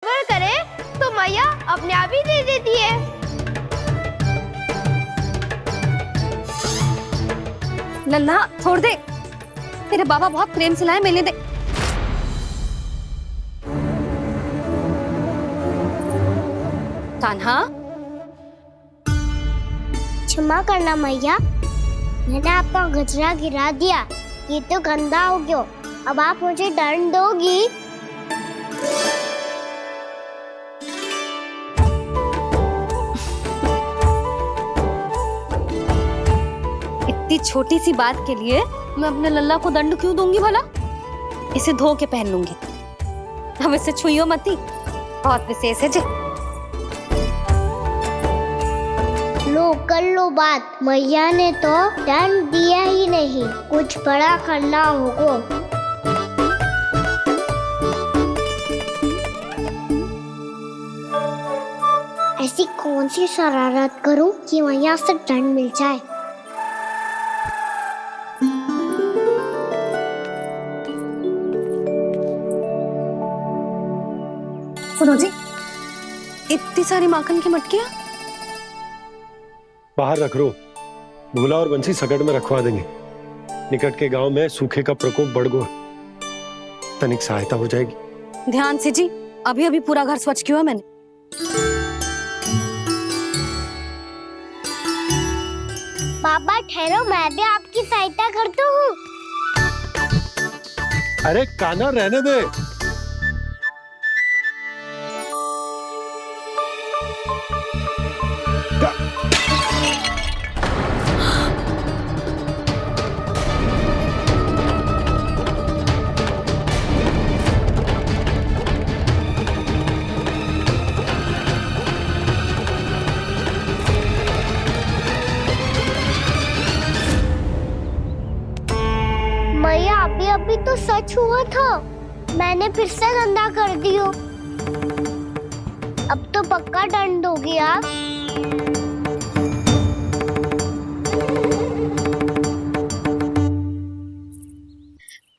सबर करे तो मैया अपने आप ही दे देती है। लल्ला छोड़ दे, तेरे बाबा बहुत प्रेम से लाए, मिलने दे। कान्हा, क्षमा करना मैया, मैंने आपका गजरा गिरा दिया, ये तो गंदा हो गया। अब आप मुझे दंड दोगी? इतनी छोटी सी बात के लिए मैं अपने लल्ला को दंड क्यों दूंगी भला? इसे धो के पहन लूंगी। अब इसे छुइयो मती, बहुत विशेष है जी। लो कर लो बात, मैया ने तो दंड दिया ही नहीं, कुछ बड़ा करना होगा। ऐसी कौन सी शरारत करूं कि मैया से दंड मिल जाए? सुनो जी, इतनी सारी माखन की मटकियां बाहर रख रो, भूला और बंसी सकट में रखवा देंगे। निकट के गांव में सूखे का प्रकोप बढ़ गया, तनिक सहायता हो जाएगी। ध्यान से जी, अभी अभी पूरा घर स्वच्छ किया मैंने। पापा ठहरो, मैं भी आपकी सहायता करता हूँ। अरे कान्हा रहने दे। मैया अभी अभी तो सच हुआ था, मैंने फिर से गंदा कर दियो। अब तो पक्का दंड दोगी आप।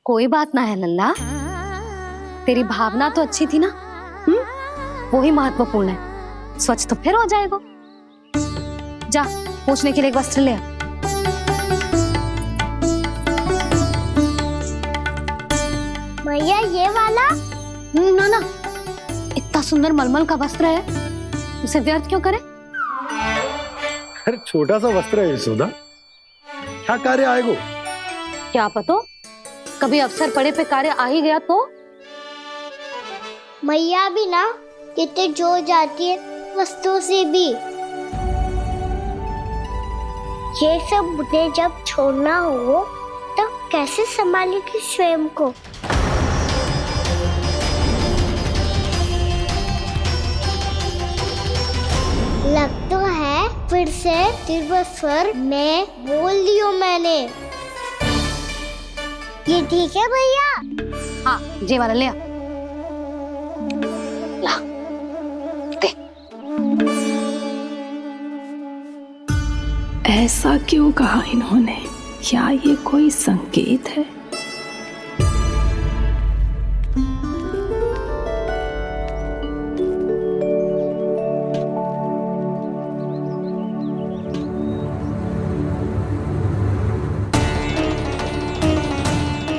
कोई बात ना है लल्ला, तेरी भावना तो अच्छी थी ना, वही महत्वपूर्ण है। स्वच्छ तो फिर हो जाएगा। जा पूछने के लिए एक वस्त्र ले आ। भैया ये वाला? ना ना, इतना सुंदर मलमल का वस्त्र है, उसे व्यर्थ क्यों करे? अरे छोटा सा वस्त्र है यशोदा, क्या कार्य आएगा? क्या पता, कभी अवसर पड़े पे कार्य आ ही गया तो? मैया भी ना कितने जो जाती है वस्तुओं से भी। ये सब मुझे जब छोड़ना हो तो कैसे संभालेगी स्वयं को? लग तो है फिर से तीव्र स्वर में बोल दियो मैंने। ये ठीक है भैया? हाँ, ये वाला ले आ। ला, दे। ऐसा क्यों कहा इन्होंने? क्या ये कोई संकेत है?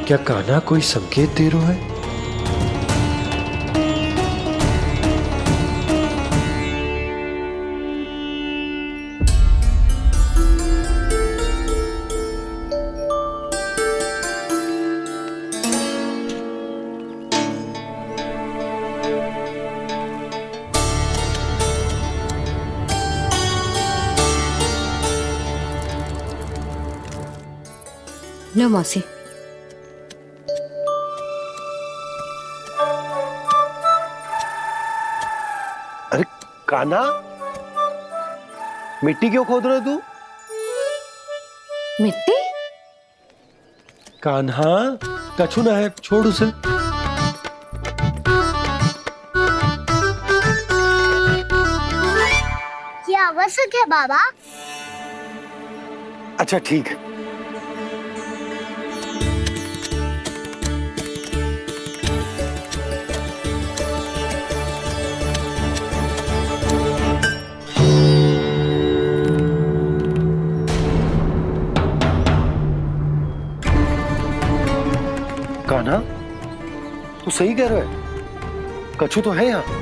क्या कान्हा कोई संकेत दे रहा है? लो मौसी। अरे कान्हा, मिट्टी क्यों खोद रहे तू? मिट्टी? कान्हा, कछु ना है, छोड़ उसे। ये आवश्यक है बाबा। अच्छा ठीक है। सही कह रहे हो, कछु तो है यहाँ।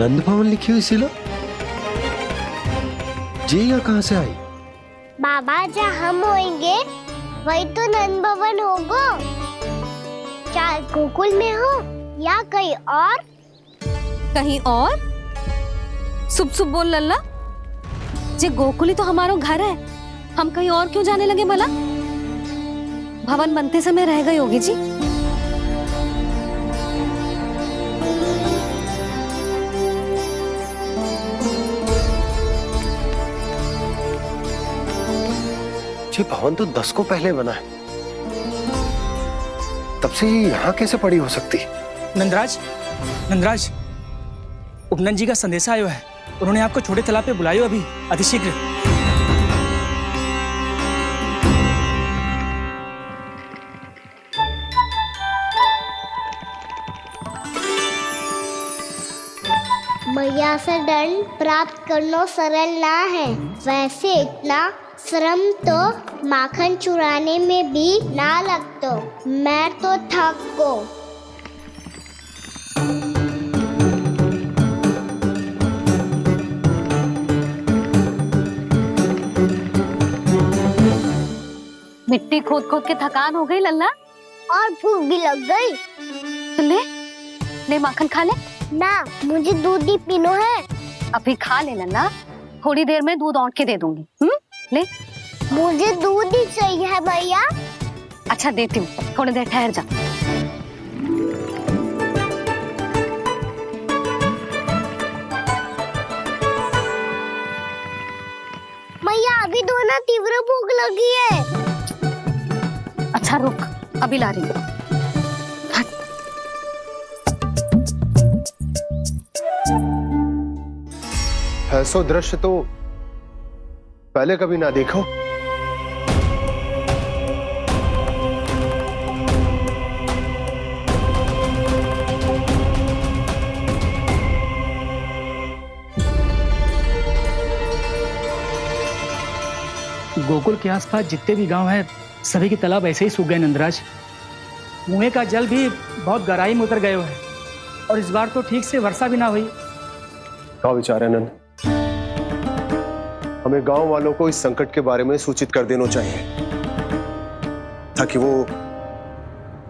नंद भवन लिखी हुई सिला, ये यहाँ कहाँ से आई? बाबा जहाँ हम होंगे वही तो नंद भवन होगा। चाहे गोकुल में हो या कहीं और। कहीं और? सुब सुब बोल लल्ला, जे गोकुली तो हमारो घर है, हम कहीं और क्यों जाने लगे भला? भवन बनते समय रह गई होगी जी। ये भवन तो 10 को पहले बना है, तब से ये यहाँ कैसे पड़ी हो सकती? नंदराज, नंदराज, उपनंद जी का संदेशा आयो है। उन्होंने आपको छोटे तालाब पे बुलायो अभी, अतिशीघ्र। मैया से दंड प्राप्त करना सरल ना है। वैसे इतना श्रम तो माखन चुराने में भी ना लगतो। मैं तो थक गो। मिट्टी खोद खोद के थकान हो गई लल्ला, और भूख भी लग गई। तो ले माखन खा ले। ना, मुझे दूध ही पीनो है। अभी खा ले लल्ला, थोड़ी देर में दूध औंट के दे दूंगी। ले। मुझे दूध ही चाहिए है भैया। अच्छा देती हूँ, थोड़ी देर ठहर जा। मैया अभी तो ना तीव्र भूख लगी है। अच्छा रुक, अभी ला रही हूँ। ऐसा दृश्य तो पहले कभी ना देखो। गोकुल के आसपास जितने भी गांव हैं, सभी के तालाब ऐसे ही सूख गए नंदराज। कुएं का जल भी बहुत गहराई में उतर गए है, और इस बार तो ठीक से वर्षा भी ना हुई। क्या विचार है नंद? हमें गांव वालों को इस संकट के बारे में सूचित कर देना चाहिए, ताकि वो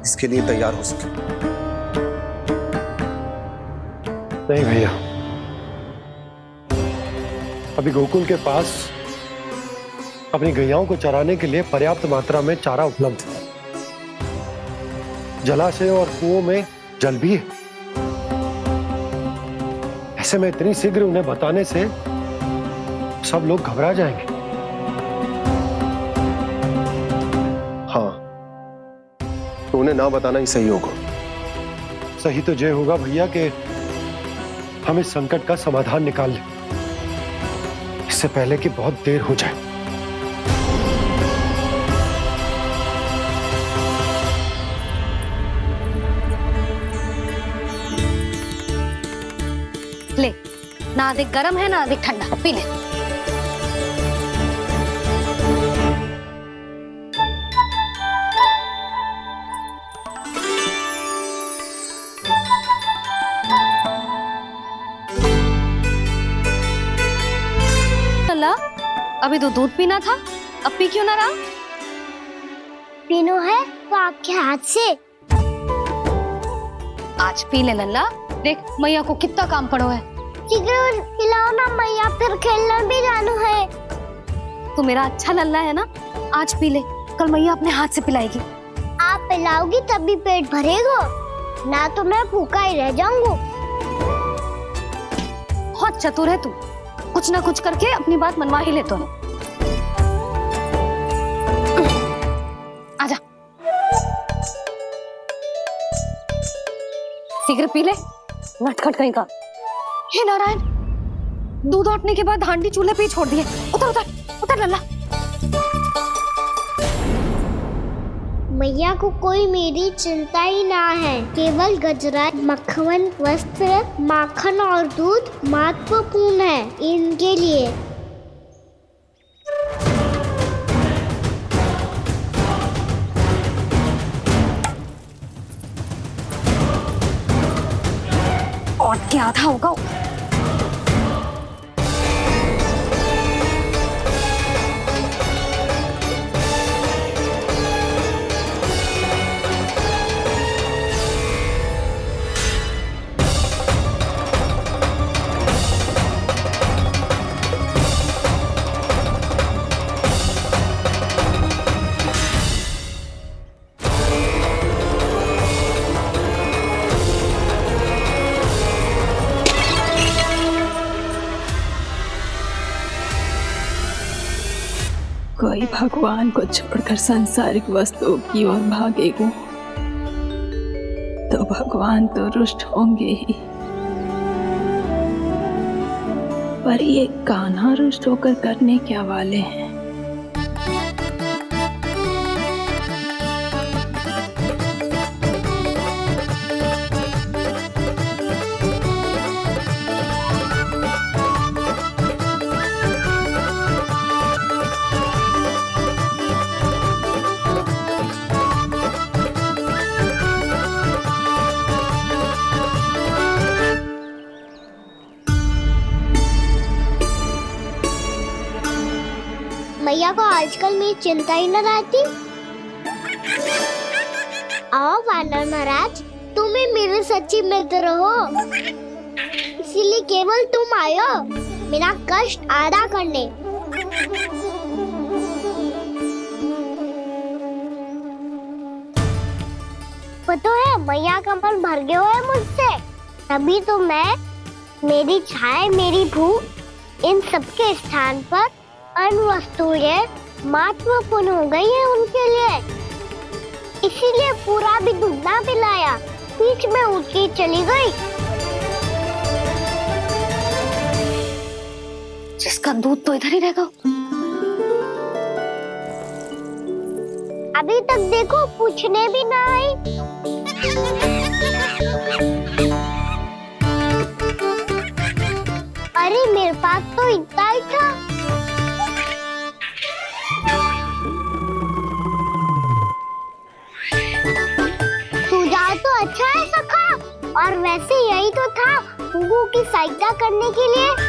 इसके लिए तैयार हो सके। नहीं भैया, अभी गोकुल के पास अपनी गैयाओं को चराने के लिए पर्याप्त मात्रा में चारा उपलब्ध है। जलाशय और कुओं में जल भी है। ऐसे में इतनी शीघ्र उन्हें बताने से सब लोग घबरा जाएंगे। हाँ, तो उन्हें ना बताना ही सही होगा। सही तो ये होगा भैया कि हम इस संकट का समाधान निकाल लें, इससे पहले कि बहुत देर हो जाए। ले, ना अधिक गर्म है ना अधिक ठंडा, पी ले। लल्ला, अभी तो दूध पीना था, अब पी क्यों ना रहा? पीनो है तो आपके हाथ से। आज पी ले लल्ला, देख मैया को कितना काम पड़ो है। शीघ्र खिलाओ ना मैया, फिर खेलना भी जानो है। तू मेरा अच्छा लल्ला है ना, आज पी ले, कल मैया अपने हाथ से पिलाएगी। आप पिलाओगी तभी पेट भरेगा, ना तो मैं भूखा ही रह जाऊंगा। बहुत चतुर है तू, कुछ ना कुछ करके अपनी बात मनवा ही लेता है। आजा, शीघ्र पी ले, नटखट कहीं का। हे नारायण, दूध औटने के बाद हांडी चूल्हे पे ही छोड़ दिए। उतर उतर उतर लल्ला। मैया को कोई मेरी चिंता ही ना है। केवल गजरा, मक्खन, वस्त्र, माखन और दूध महत्वपूर्ण है इनके लिए। और क्या आधा होगा। कोई भगवान को छोड़कर सांसारिक वस्तुओं की ओर भागेगा तो भगवान तो रुष्ट होंगे ही, पर ये कान्हा रुष्ट होकर करने क्या वाले हैं। मैया को आजकल मेरी चिंता ही न रहती। आओ वानर महाराज, तुम ही मेरे सच्ची मित्र हो, इसीलिए केवल तुम आयो मेरा कष्ट आधा करने। पता है मैया का मन भर गया है मुझसे, तभी तो मैं, मेरी छाया, मेरी भूख, इन सबके स्थान पर अन्य वस्तुएं महत्वपूर्ण हो गई है उनके लिए। इसीलिए पूरा भी दूध ना पिलाया, बीच में उठ के चली गई। जिसका दूध तो इधर ही रहेगा। अभी तक देखो पूछने भी ना आई। अरे मेरे पास तो इतना ही था। सुझाव तो अच्छा है सखा, और वैसे यही तो था गुगू की सहायता करने के लिए।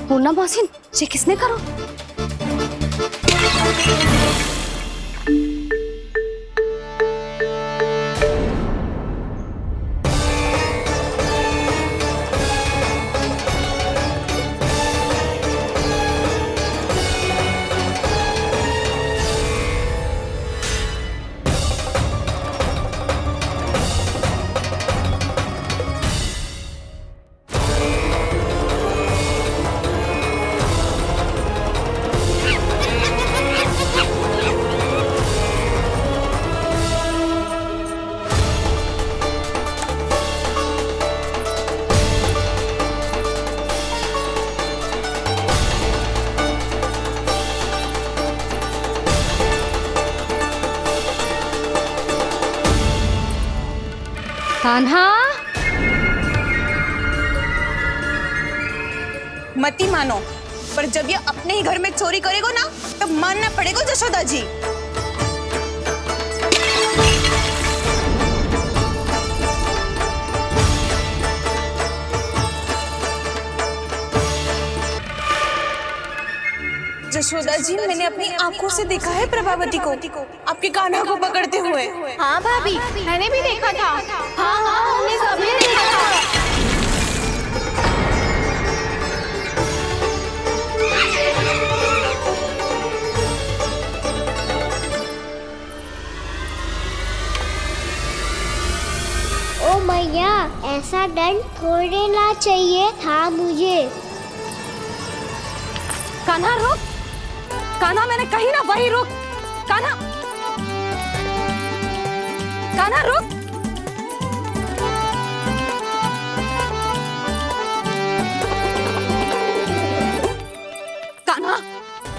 पूर्णा मौसी, ये किसने करो? कान्हा, मती मानो, पर जब ये अपने ही घर में चोरी करेगा ना, तब मानना पड़ेगा जशोदा जी। जी, मैंने अपनी आंखों से देखा है प्रभावती को आपके कान्हा को पकड़ते हुए। हाँ भाभी, मैंने भी देखा था। हाँ हाँ, हमने सबने देखा था। ओ मैया, ऐसा दंड थोड़े ना चाहिए था मुझे। कान्हा रुक, कान्हा मैंने कही ना वही रुक। कान्हा, कान्हा रुक। कान्हा,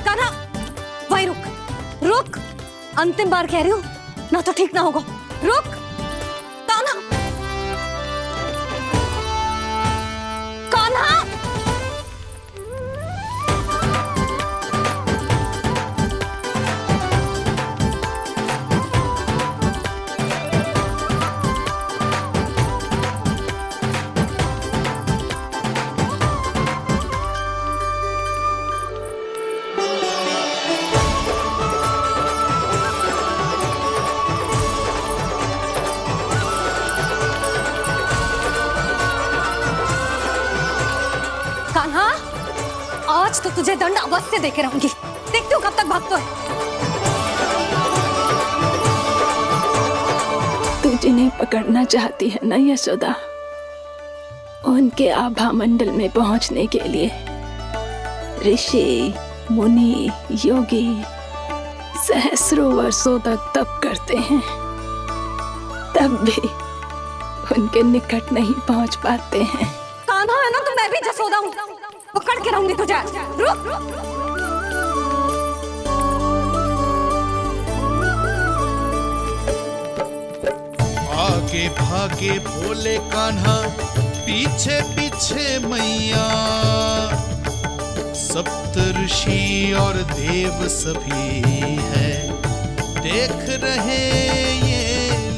कान्हा वही रुक, रुक। अंतिम बार कह रही हूँ, ना तो ठीक ना होगा। रुक कान्हा, कान्हा। कान्हा, आज तो तुझे दंड अवश्य देके रहूंगी। देखती हूँ कब तक भागता है। तू जिन्हें पकड़ना चाहती है ना यशोदा, उनके आभा मंडल में पहुंचने के लिए ऋषि, मुनि, योगी सहस्रों वर्षों तक तप करते हैं, तब भी उनके निकट नहीं पहुंच पाते हैं। कान्हा है ना, तो मैं भी जसोदा हूँ, पकड़ के रहूंगी तुझे। रुक। आगे भागे भोले कान्हा, पीछे पीछे मैया, सप्त ऋषि और देव सभी है देख रहे ये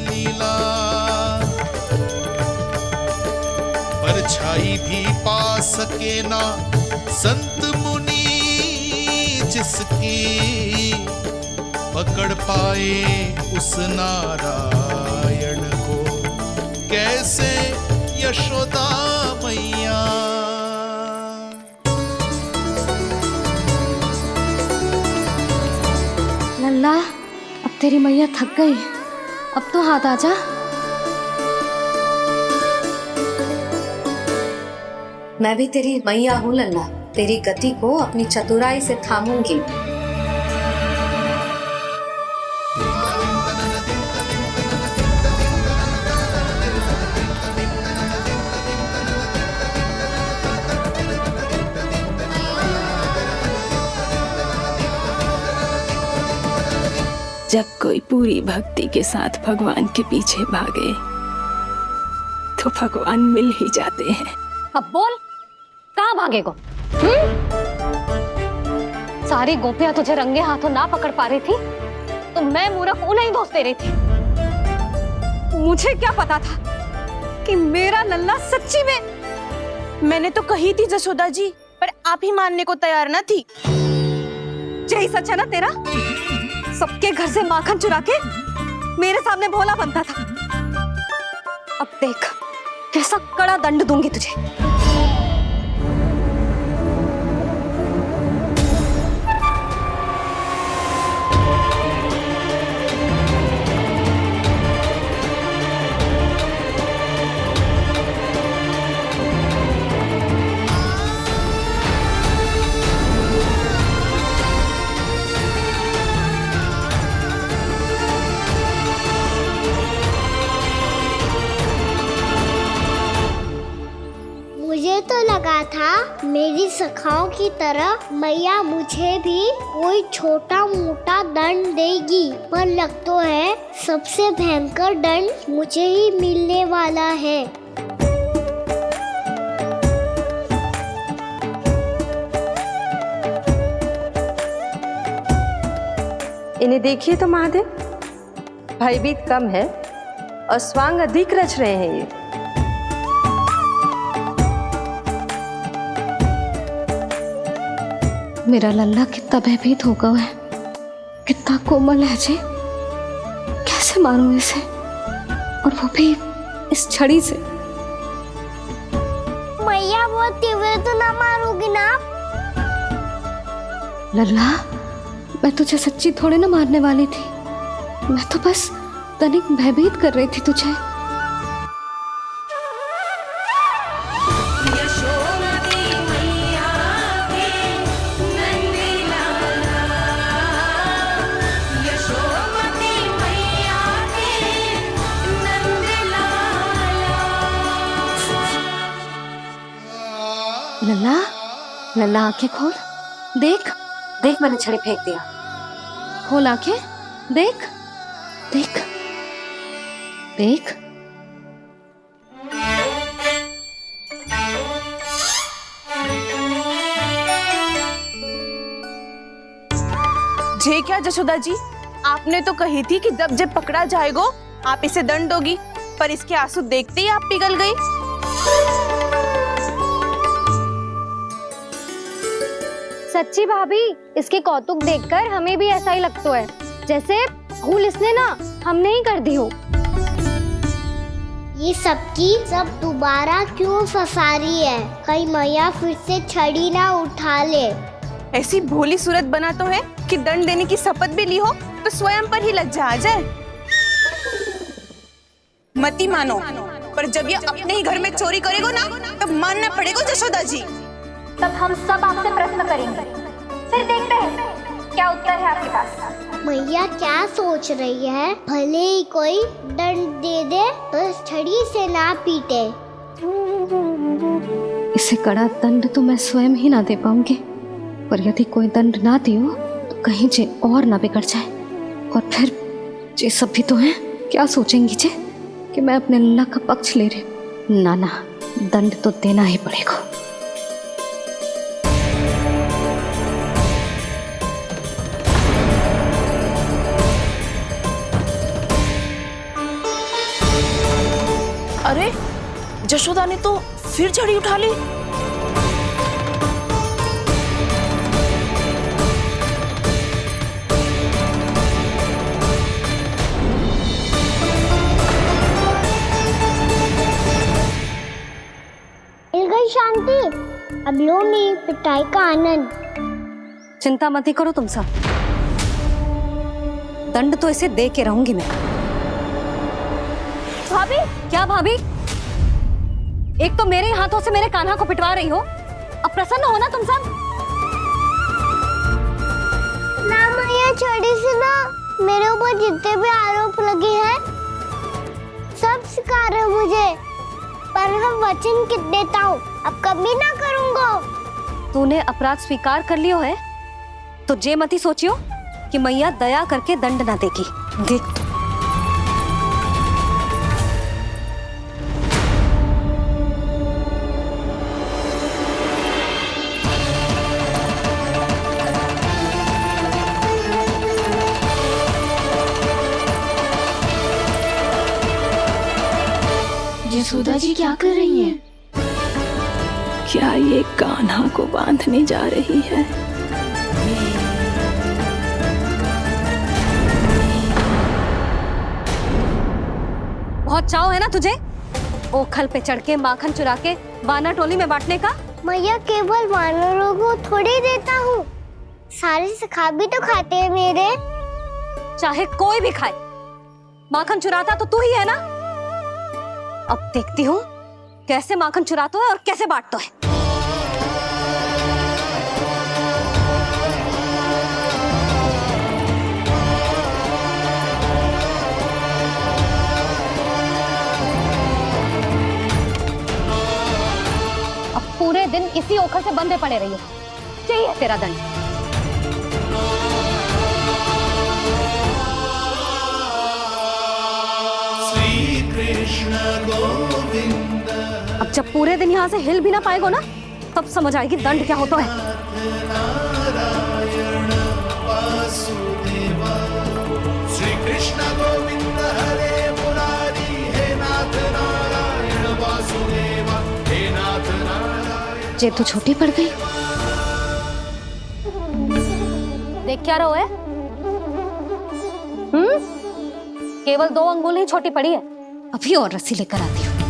लीला। परछाई भी पा सके ना संत मुनि जिसकी, पकड़ पाए उस नारायण को कैसे यशोदा मैया। लल्ला, अब तेरी मैया थक गई, अब तो हाथ आजा। मैं भी तेरी मैया हूँ लल्ला, तेरी गति को अपनी चतुराई से थामूंगी। जब कोई पूरी भक्ति के साथ भगवान के पीछे भागे तो भगवान मिल ही जाते हैं। अब बोल, कहाँ भागेगो? सारी गोपियां तुझे रंगे हाथों ना पकड़ पा रही थी, तो मैं मूर्ख उन्हें ही दोष दे रही थी। मुझे क्या पता था कि मेरा लल्ला सच्ची में। मैंने तो कही थी जसोदा जी, पर आप ही मानने को तैयार न थी। यही सच है ना तेरा? सबके घर से माखन चुरा के मेरे सामने भोला बनता था। अब देख कैसा कड़ा दंड दूंगी तुझे। मुझे तो लगा था मेरी सखाओं की तरह मैया मुझे भी कोई छोटा मोटा दंड देगी, पर लग तो है सबसे भयंकर दंड मुझे ही मिलने वाला है। इन्हें देखिए तो महादेव, भयभीत कम है और स्वांग अधिक रच रहे हैं ये। मेरा लल्ला कितना भयभीत हो गया है, कितना कोमल है जी। कैसे मारूं इसे, और वो भी इस छड़ी से। मैया बहुत तीव्र तो ना मारोगी ना? लल्ला, मैं तुझे सच्ची थोड़े ना मारने वाली थी, मैं तो बस तनिक भयभीत कर रही थी तुझे। लल्ला, लल्ला आंखें खोल, देख देख मैंने छड़ी फेंक दिया। खोल आंखें, देख देख देख। जे क्या जशोदा जी, आपने तो कही थी कि जब जब पकड़ा जाएगा आप इसे दंड दोगी, पर इसके आंसू देखते ही आप पिघल गई। सच्ची भाभी, इसके कौतुक देखकर हमें भी ऐसा ही लगता है, जैसे भूल इसने ना हमने ही कर दी हो। ये सबकी सब दोबारा क्यों फंसा रही है? कहीं मैया फिर से छड़ी ना उठा ले। ऐसी भोली सूरत बना तो है कि दंड देने की शपथ भी ली हो तो स्वयं पर ही लज्जा आ जाए। मती मानो, पर जब ये अपने ही घर में चोरी करेगा ना, तब मानना पड़ेगा जशोदा जी। तब हम सब आपसे प्रश्न करेंगे, फिर देखते हैं क्या उत्तर है आपके पास। मैया क्या सोच रही है? भले ही कोई दंड दे दे, बस छड़ी से ना पीटे। इसे कड़ा दंड तो मैं स्वयं ही ना दे पाऊंगी, पर यदि कोई दंड ना दियो तो कहीं जे और ना बिगड़ जाए, और फिर जे सब भी तो हैं, क्या सोचेंगी जे कि मैं अपने लल्ला का पक्ष ले रही। ना ना, दंड तो देना ही पड़ेगा। अरे जशोदा ने तो फिर छड़ी उठा ली। मिल गई शांति, अब लो मेरी पिटाई का आनंद। चिंता मत ही करो तुम सब, दंड तो इसे दे के रहूंगी मैं। भाभी, क्या भाभी? एक तो मेरे हाथों से मेरे कान्हा को पिटवा रही हो, अब प्रसन्न हो ना तुम सब? ना मैया, छड़ी से ना मेरे ऊपर जितने भी आरोप लगे हैं सब स्वीकार है मुझे, पर मैं वचन कित देता हूँ, अब कभी ना करूँगा। तूने अपराध स्वीकार कर लियो है तो जे मती सोचियो कि मैया दया करके दंड ना देगी। देख यशोदा जी क्या कर रही हैं? क्या ये कान्हा को बांधने जा रही है? बहुत चाव है ना तुझे ओखल पे चढ़ के माखन चुरा के वानर टोली में बांटने का? मैया, केवल वानरों को थोड़ी देता हूँ, सारे सखा भी तो खाते हैं मेरे। चाहे कोई भी खाए, माखन चुराता तो तू ही है ना। अब देखती हूँ कैसे माखन चुराता है और कैसे बांटता है। अब पूरे दिन इसी ओखल से बंधे पड़े रहिए, चाहिए तेरा दंड। अब जब पूरे दिन यहाँ से हिल भी ना पाएगो ना, तब समझ आएगी दंड क्या होता है। श्री कृष्ण गोविंद हरे मुरारी, हे नाथ नारायण वासुदेवा, हे नाथ नारायण। जे तू छोटी पड़ गई, देख क्या रहो है? केवल 2 अंगुल ही छोटी पड़ी है। अभी और रस्सी लेकर आती हूँ।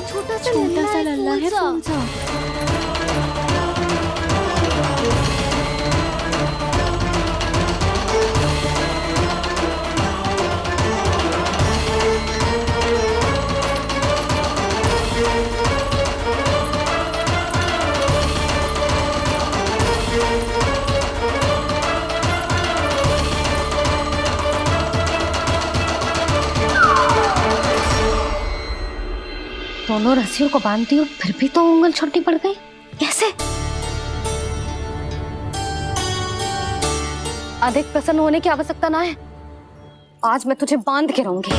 छोटा सा लल्ला है कौन सा? दोनों रस्सियों को बांधती हूँ, फिर भी तो उंगल छोटी पड़ गई। कैसे? अधिक प्रसन्न होने की आवश्यकता ना है। आज मैं तुझे बांध के रहूंगी।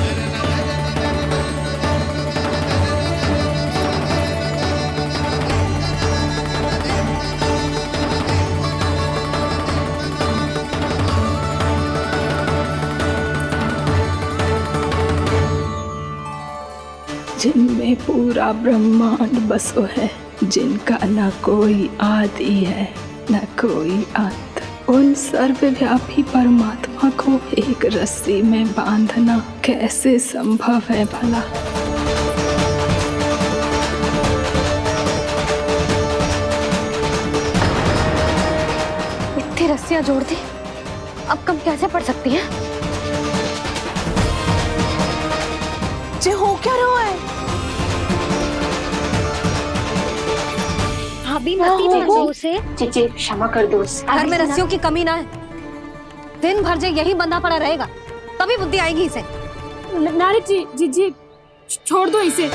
जिनमें पूरा ब्रह्मांड बसो है, जिनका न कोई आदि है न कोई अंत, उन सर्वव्यापी परमात्मा को एक रस्सी में बांधना कैसे संभव है भला? इतनी रस्सियां जोड़ दी, अब कम कैसे पड़ सकती हैं? जे हो क्या रहा है? भाभी मती मानो उसे। चीची क्षमा कर दो उसे। घर में रस्सियों की कमी ना है। दिन भर जो यही बंधा पड़ा रहेगा, तभी बुद्धि आएगी इसे। नारी जी छोड़ दो इसे।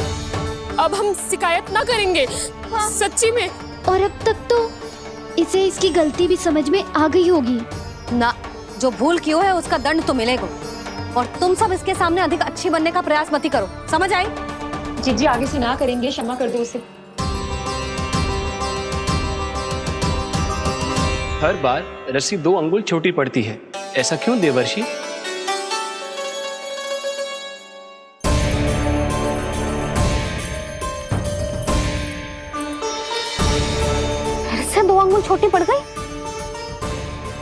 अब हम शिकायत ना करेंगे। सच्ची में। और अब तक तो इसे इसकी गलती भी समझ में आ गई होगी ना। जो भूल की है उसका दंड तो मिलेगा। और तुम सब इसके सामने अधिक अच्छी बनने का प्रयास मत ही करो, समझ आई? जी आगे से ना करेंगे, क्षमा कर दो उसे। हर बार रस्सी 2 अंगुल छोटी पड़ती है, ऐसा क्यों देवर्षि? फिर से 2 अंगुल छोटी पड़ गई?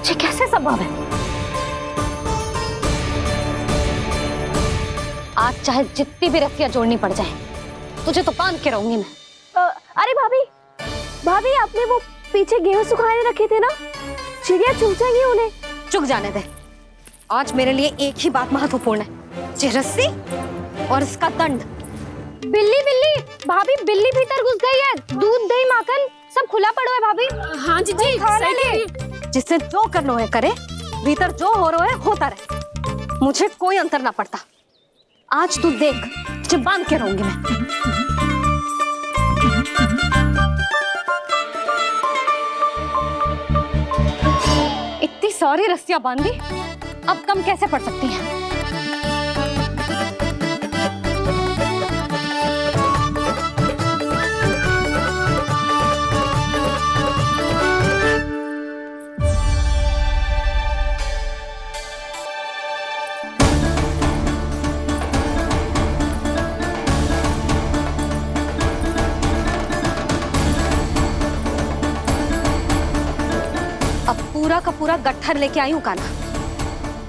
ये कैसे संभव है? आज चाहे जितनी भी रस्सियां जोड़नी पड़ जाए, तुझे तो बांध के रहूंगी मैं। अरे भाभी आपने वो पीछे गेहूं सुखाने रखे थे ना, चिड़िया चुग जाएंगी उन्हें। चुक जाने दे। आज मेरे लिए एक ही बात महत्वपूर्ण है, ये रस्सी और इसका दंड। बिल्ली भाभी, बिल्ली भीतर घुस गई है। दूध दही माखन सब खुला पड़ो है भाभी। हाँ जी सही कह रही है। जिससे जो करना है करे, भीतर जो हो रहा है होता रहे, मुझे कोई अंतर ना पड़ता। आज तू देख, तुझे बांध के रहूंगी मैं। इतनी सारी रस्सियां बांधी, अब कम कैसे पड़ सकती हैं? अब पूरा का पूरा गट्ठर लेके आई हूं काना।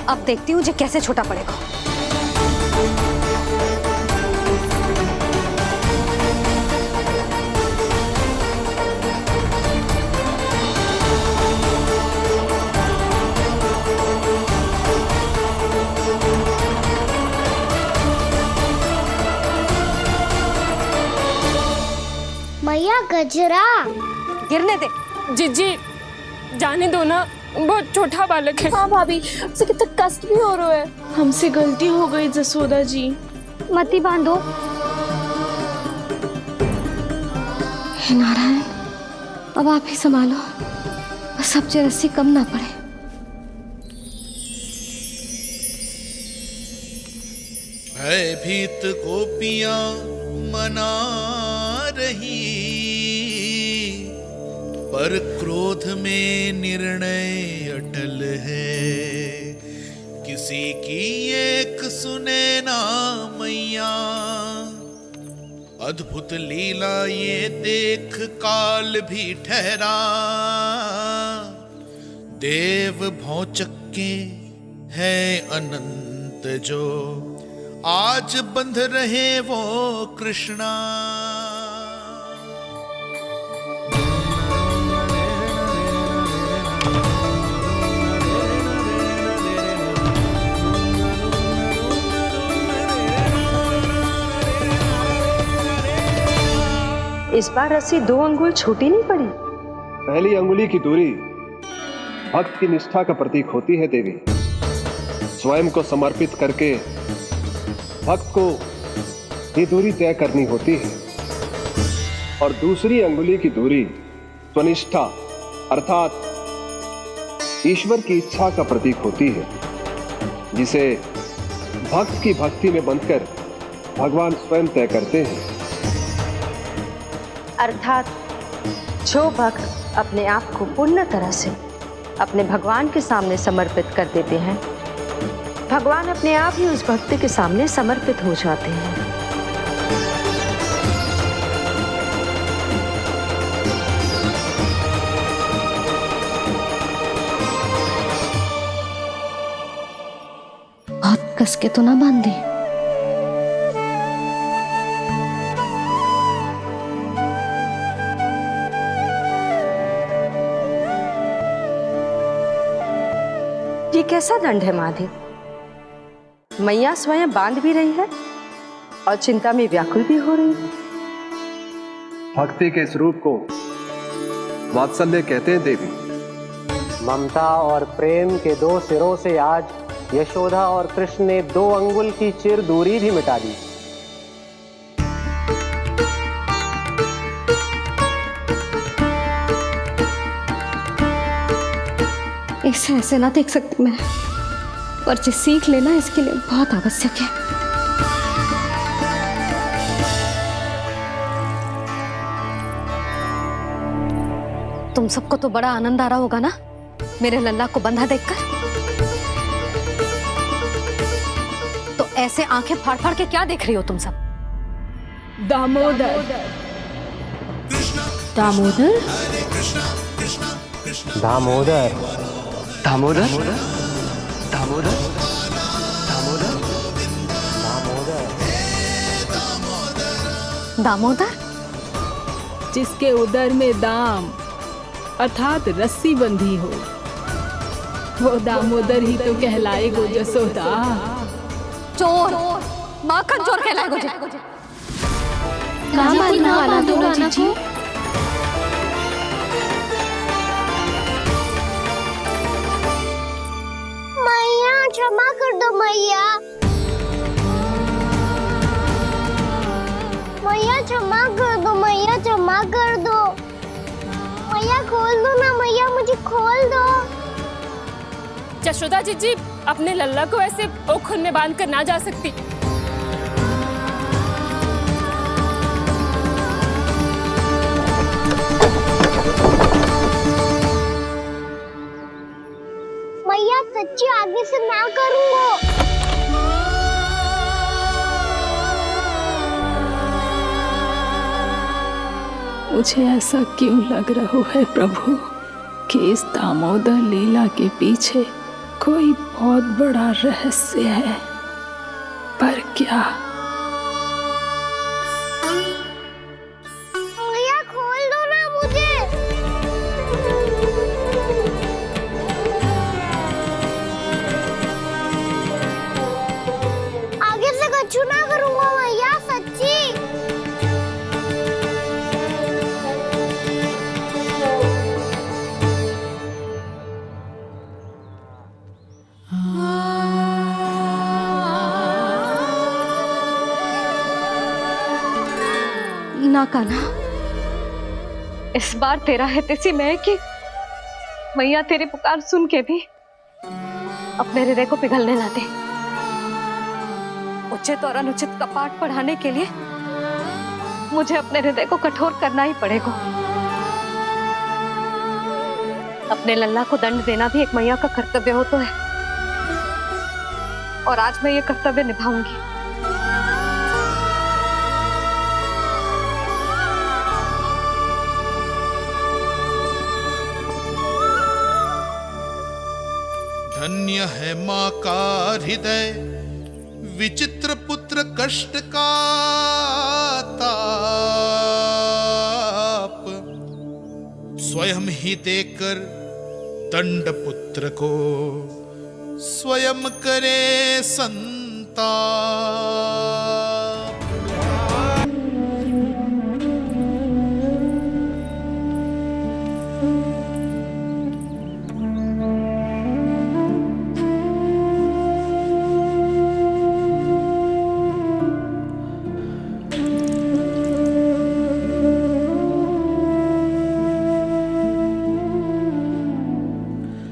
अब देखती हूँ ये कैसे छोटा पड़ेगा। मैया गजरा। गिरने दे। जी जाने दो ना, बहुत छोटा बालक है। हाँ भाभी, उसे कितना कष्ट भी हो रहा है। हमसे गलती हो गई जसोदा जी। मती बांधो। हे नारायण, अब आप ही संभालो, बस अब ये रस्सी कम ना पड़े। भयभीत गोपियां मना रही, पर क्रोध में निर्णय अटल है, किसी की एक सुने ना मैया। अद्भुत लीला ये देख काल भी ठहरा, देव भौचक्के है अनंत जो, आज बंध रहे वो कृष्णा। इस बार रस्सी 2 अंगुल छोटी नहीं पड़ी। पहली अंगुली की दूरी भक्त की निष्ठा का प्रतीक होती है देवी। स्वयं को समर्पित करके भक्त को ये दूरी तय करनी होती है, और दूसरी अंगुली की दूरी स्वनिष्ठा अर्थात ईश्वर की इच्छा का प्रतीक होती है, जिसे भक्त की भक्ति में बंधकर भगवान स्वयं तय करते हैं। अर्थात जो भक्त अपने आप को पूर्ण तरह से अपने भगवान के सामने समर्पित कर देते हैं, भगवान अपने आप ही उस भक्त के सामने समर्पित हो जाते हैं। बहुत कस के तो ना बांधे। ये कैसा दंड है महादेव? मैया स्वयं बांध भी रही है और चिंता में व्याकुल भी हो रही है। भक्ति के इस रूप को वात्सल्य कहते हैं देवी। ममता और प्रेम के 2 सिरों से आज यशोदा और कृष्ण ने 2 अंगुल की चिर दूरी भी मिटा दी। इसे ऐसे ना देख सकती मैं, पर जो सीख लेना इसके लिए बहुत आवश्यक है। तुम सबको तो बड़ा आनंद आ रहा होगा ना मेरे लल्ला को बंधा देखकर। तो ऐसे आंखें फाड़ फाड़ के क्या देख रही हो तुम सब? दामोदर दामोदर दामोदर दामोदर दामोदर दामोदर जिसके उदर में दाम अर्थात रस्सी बंधी हो, वो दामोदर ही तो कहलाएगो जसोदा। चोर, माखन चोर कहलाएगो जी। ना दोनों जी। मैया क्षमा कर दो मैया। मैया क्षमा कर दो, मैया क्षमा कर दो। मैया खोल दो ना मैया, मुझे खोल दो। यशोदा जी अपने लल्ला को ऐसे ओखुन में बांध कर ना जा सकती। मैया सच्ची आगे से ना करूंगा। मुझे ऐसा क्यों लग रहा है प्रभु कि इस दामोदर लीला के पीछे कोई बहुत बड़ा रहस्य है, पर क्या? मैया खोल दो ना मुझे। आगे से कछु ना करूंगा मैया, सच्ची। ना कान्हा, इस बार तेरा है तेसी मैं कि मैया तेरी पुकार सुन के भी अपने हृदय को पिघलने ना दे। उचित और अनुचित का पाठ पढ़ाने के लिए मुझे अपने हृदय को कठोर करना ही पड़ेगा। अपने लल्ला को दंड देना भी एक मैया का कर्तव्य हो तो है, और आज मैं ये कर्तव्य निभाऊंगी। धन्य है माँ का हृदय, विचित्र पुत्र कष्ट का ताप, स्वयं ही देकर दंड पुत्र को स्वयं करे संताप।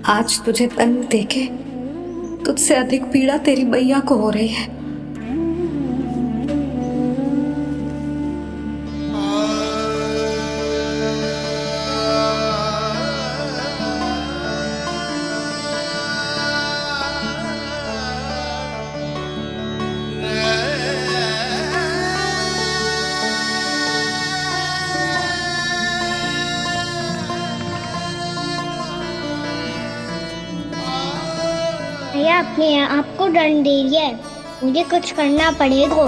आज तुझे दंड देके तुझसे अधिक पीड़ा तेरी मैया को हो रही है। भैया अपने आप को दंड दे रही है, मुझे कुछ करना पड़ेगा।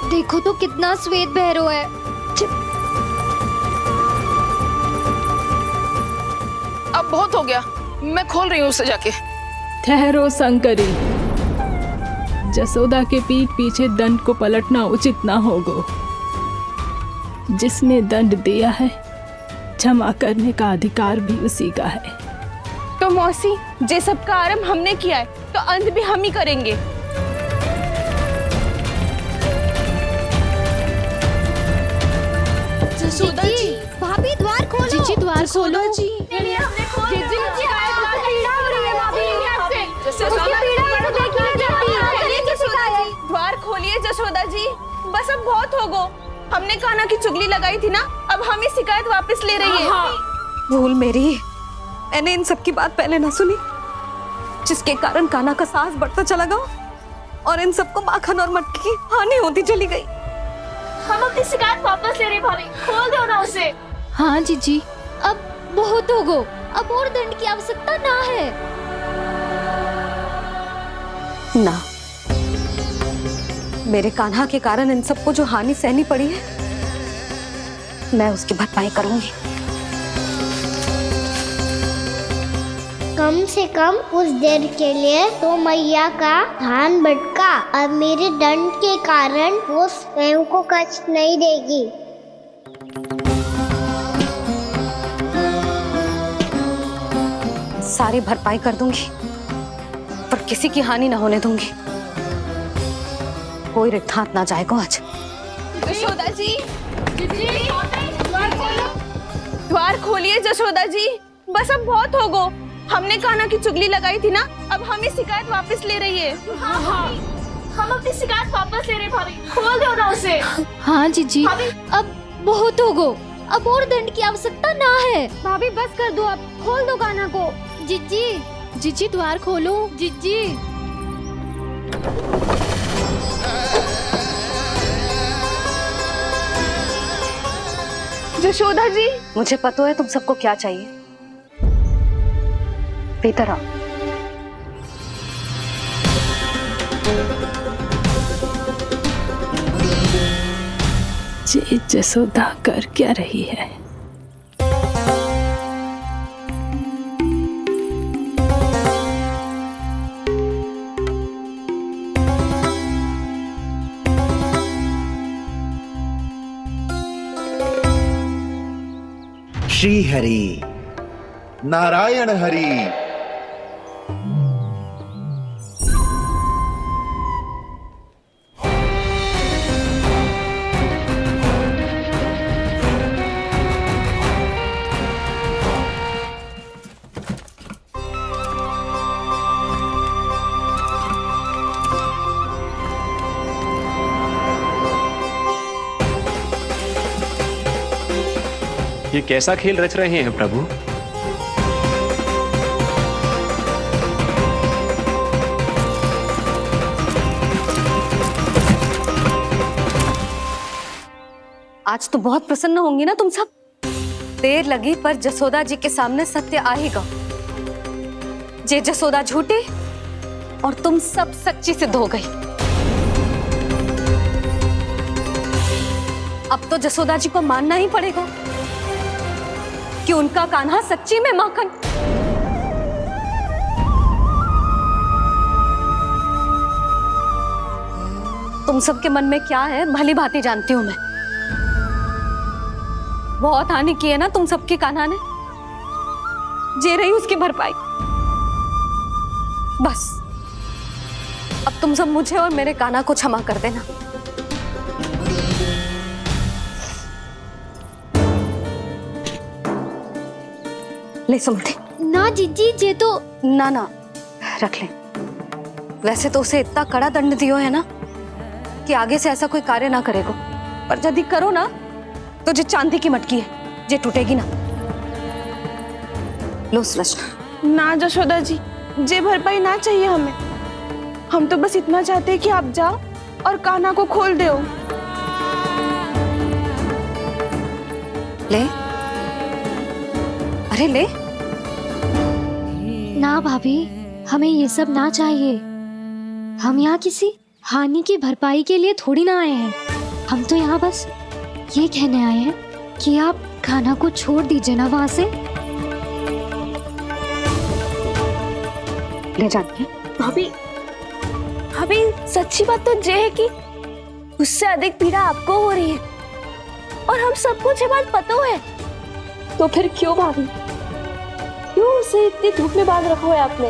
देखो तो कितना श्वेत भैरव है। अब बहुत हो गया, मैं खोल रही हूँ उसे जाके। ठहरो शंकरी, जसोदा के पीठ पीछे दंड को पलटना उचित ना होगा। जिसने दंड दिया है, क्षमा करने का अधिकार भी उसी का है। तो मौसी, जे सब का आरंभ हमने किया है तो अंत भी हम ही करेंगे। जसोदा जी, भाभी द्वार खोलो। जीजी द्वार खोलो। जी द्वार खोलिए जसोदा जी, बस अब बहुत हो गो। हमने कान्हा की चुगली लगाई थी ना, अब हम ये शिकायत वापस ले रही है। भूल मेरी, मैंने इन सब की बात पहले ना सुनी, जिसके कारण कान्हा का साहस बढ़ता चला गया और इन सबको माखन और मटकी की हानि होती चली गई। हम अपनी शिकायत वापस ले रहे भाभी, खोल दो ना उसे। हाँ जीजी, अब बहुत हो गो, अब और दंड की आवश्यकता ना है। ना, मेरे कान्हा के कारण इन सबको जो हानि सहनी पड़ी है, मैं उसकी भरपाई करूंगी। कम से कम उस देर के लिए तो मैया का ध्यान भटका, अब मेरे दंड के कारण वो स्वयं को कष्ट नहीं देगी। सारी भरपाई कर दूंगी, पर किसी की हानि ना होने दूंगी। कोई रिक्त हाथ ना जाएगा आज। जसोदा जी, द्वार खोलिए जसोदा जी, बस अब बहुत हो गो। हमने कान्हा की चुगली लगाई थी ना, अब हम ये शिकायत वापस ले रही है। हम अपनी शिकायत वापस ले रहे भाभी, खोल दो ना उसे। हाँ जीजी, अब बहुत हो गो, अब और दंड की आवश्यकता ना है। भाभी बस कर दो, अब खोल दो कान्हा को। जीजी, जीजी द्वार खोलो। जीजी, जसोदा जी, मुझे पता है तुम सबको क्या चाहिए। भीतर आओ। जे जसोदा कर क्या रही है? श्री हरि, नारायण हरि। ये कैसा खेल रच रहे हैं प्रभु? आज तो बहुत प्रसन्न होंगी ना तुम सब। देर लगी पर जसोदा जी के सामने सत्य आएगा। जे जसोदा झूठी और तुम सब सच्ची सिद्ध हो गई। अब तो जसोदा जी को मानना ही पड़ेगा कि उनका कान्हा सच्ची में माखन। तुम सबके मन में क्या है भली भांति जानती हूं मैं। बहुत हानि की है ना तुम सबकी कान्हा ने, जे रही उसकी भरपाई। बस अब तुम सब मुझे और मेरे कान्हा को क्षमा कर देना। ले सुमति। ना जीजी, जे तो ना रख ले। वैसे तो उसे इतना कड़ा दंड दियो है ना कि आगे से ऐसा कोई कार्य ना करेगा, पर यदि करो ना तो जो चांदी की मटकी है जे टूटेगी ना। लो सुरक्षा। ना जशोदा जी, जे भरपाई ना चाहिए हमें। हम तो बस इतना चाहते हैं कि आप जाओ और कान्हा को खोल दो। ले, अरे ले। ना भाभी, हमें ये सब ना चाहिए। हम यहाँ किसी हानि की भरपाई के लिए थोड़ी ना आए हैं। हम तो यहाँ बस ये कहने आए हैं कि आप कान्हा को छोड़ दीजिए ना वहां से। ले जाती है। भाभी, भाभी सच्ची बात तो ये है कि उससे अधिक पीड़ा आपको हो रही है और हम सबको ये बात पता है। तो फिर क्यों भाभी, क्यों उसे इतनी धूप में बांध रखा है आपने?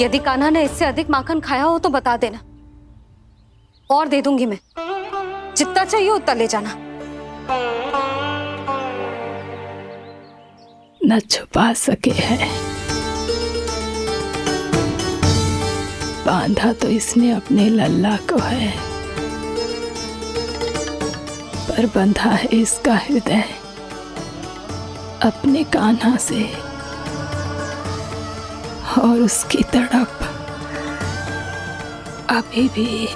यदि कान्हा ने इससे अधिक माखन खाया हो तो बता देना, और दे दूंगी मैं। जितना चाहिए उतना ले जाना। न छुपा सके है, बांधा तो इसने अपने लल्ला को है, पर बंधा है इसका हृदय अपने कान्हा से। और उसकी तड़प अभी भी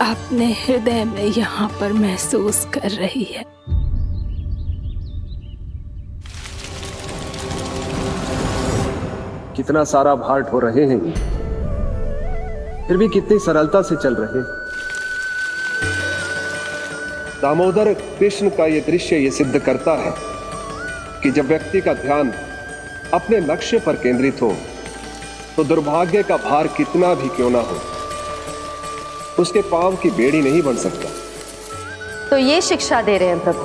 अपने हृदय में यहाँ पर महसूस कर रही है। कितना सारा भार ढो रहे हैं, फिर भी कितनी सरलता से चल रहे हैं। दामोदर कृष्ण का यह दृश्य ये सिद्ध करता है कि जब व्यक्ति का ध्यान अपने लक्ष्य पर केंद्रित हो तो दुर्भाग्य का भार कितना भी क्यों ना हो, उसके पांव की बेड़ी नहीं बन सकता। तो ये शिक्षा दे रहे हैं प्रभु।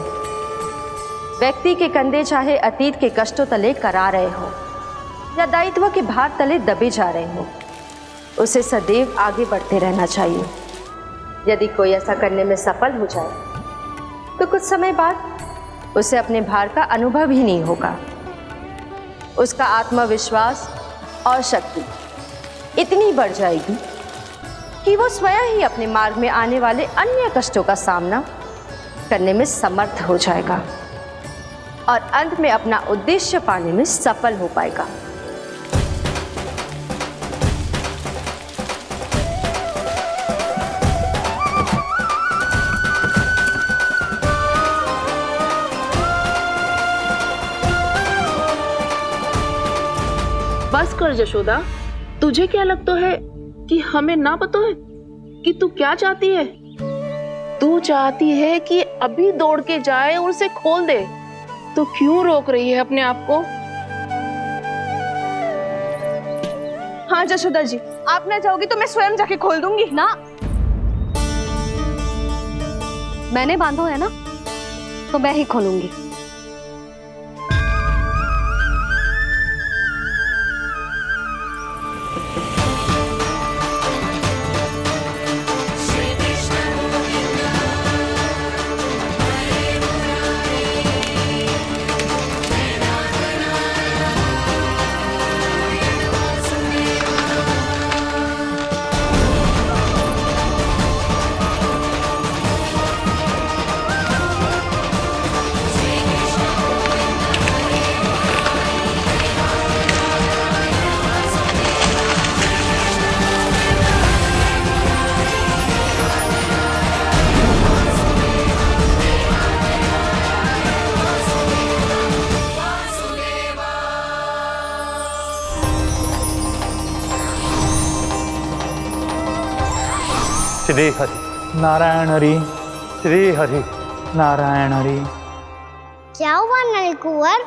व्यक्ति के कंधे चाहे अतीत के कष्टों तले करा रहे हो या दायित्व के भार तले दबे जा रहे हो, उसे सदैव आगे बढ़ते रहना चाहिए। यदि कोई ऐसा करने में सफल हो जाए तो कुछ समय बाद उसे अपने भार का अनुभव ही नहीं होगा। उसका आत्मविश्वास और शक्ति इतनी बढ़ जाएगी कि वो स्वयं ही अपने मार्ग में आने वाले अन्य कष्टों का सामना करने में समर्थ हो जाएगा और अंत में अपना उद्देश्य पाने में सफल हो पाएगा। बस कर जशोदा, तुझे क्या लगता है कि हमें ना पता है कि तू क्या चाहती है? तू चाहती है कि अभी दौड़ के जाए और उसे खोल दे, तो क्यों रोक रही है अपने आप को? हाँ जशोदा जी, आप ना जाओगी तो मैं स्वयं जाके खोल दूंगी। ना, मैंने बांधो है ना, तो मैं ही खोलूंगी। श्री हरि नारायण हरि, श्री हरि नारायण हरि। क्या हुआ नलकुंवर?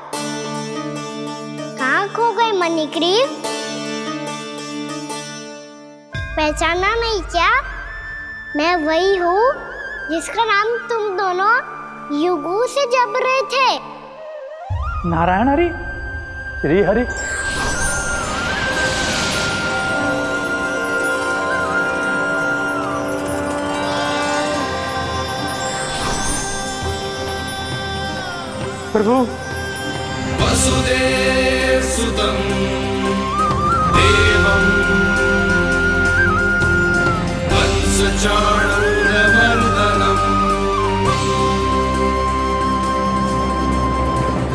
कहाँ खो गए मणिग्रीव? पहचाना नहीं क्या? मैं वही हूँ जिसका नाम तुम दोनों युगों से जप रहे थे। नारायण हरि, श्री हरि। प्रभु वसुदेव सुतं देवं वंशचाणूरमर्दनम्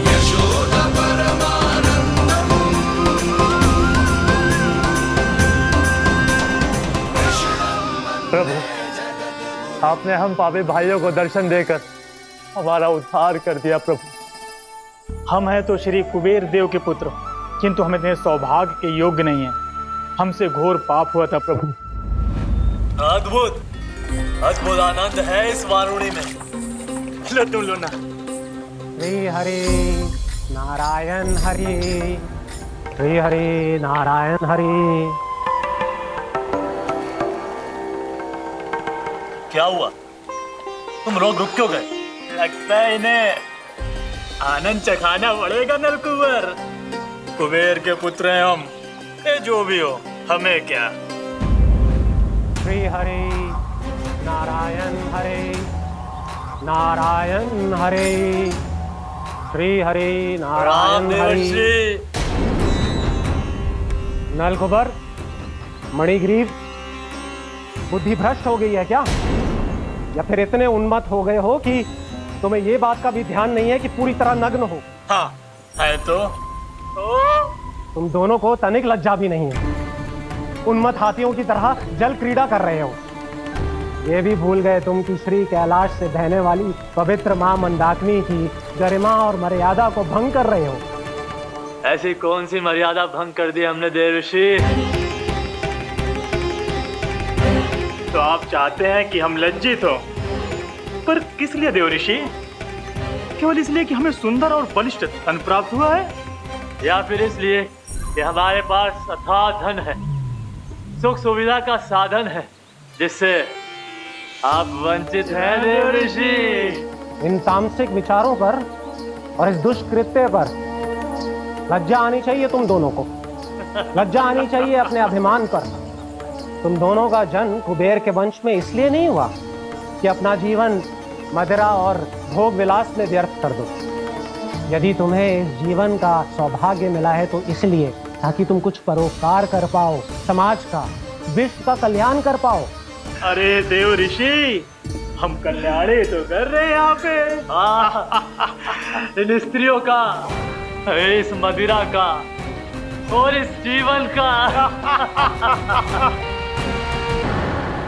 यशोदा परमानन्दम् प्रभु, आपने हम पापी भाइयों को दर्शन देकर हमारा उद्धार कर दिया। प्रभु, हम हैं तो श्री कुबेर देव के पुत्र, किंतु हम इतने सौभाग्य के योग्य नहीं हैं। हमसे घोर पाप हुआ था प्रभु। अद्भुत अद्भुत आनंद है इस वारुणी में। लो तुम लो ना। श्री हरि नारायण हरि, श्री हरि नारायण हरि। क्या हुआ? तुम लोग रुक क्यों गए? लगता है इन्हें आनंद चखाना पड़ेगा नलकुंवर। कुबेर के पुत्र हैं हम, ये जो भी हो हमें क्या। श्री हरि नारायण हरि, नारायण हरि, श्री हरि नारायण हरि। नलकुबर, मणिग्रीव, बुद्धि भ्रष्ट हो गई है क्या? या फिर इतने उन्मत्त हो गए हो कि तुम्हें ये बात का भी ध्यान नहीं है कि पूरी तरह नग्न हो? हाँ है तो तुम दोनों को तनिक लज्जा भी नहीं है। उन्मत्त हाथियों की तरह जल क्रीड़ा कर रहे हो। ये भी भूल गए तुम कि श्री कैलाश से बहने वाली पवित्र मां मंदाकिनी की गरिमा और मर्यादा को भंग कर रहे हो। ऐसी कौन सी मर्यादा भंग कर दी हमने देवर्षि? तो आप चाहते हैं कि हम लज्जित हो, पर किस लिए देवऋषि? केवल इसलिए कि हमें सुंदर और बलिष्ठ धन प्राप्त हुआ है, या फिर इसलिए कि हमारे पास अथाह धन है, सुख सुविधा का साधन है, जिससे आप वंचित हैं देवर्षि? इन तामसिक विचारों पर और इस दुष्कृत्य पर लज्जा आनी चाहिए तुम दोनों को। लज्जा आनी चाहिए अपने अभिमान पर। तुम दोनों का जन्म कुबेर के वंश में इसलिए नहीं हुआ कि अपना जीवन मदिरा और भोग विलास में व्यर्थ कर दो। यदि तुम्हें इस जीवन का सौभाग्य मिला है तो इसलिए ताकि तुम कुछ परोपकार कर पाओ, समाज का, विश्व का कल्याण कर पाओ। अरे देवऋषि, हम कल्याणी तो कर रहे हैं यहाँ पे। इन स्त्रियों का, इस मदिरा का और इस जीवन का।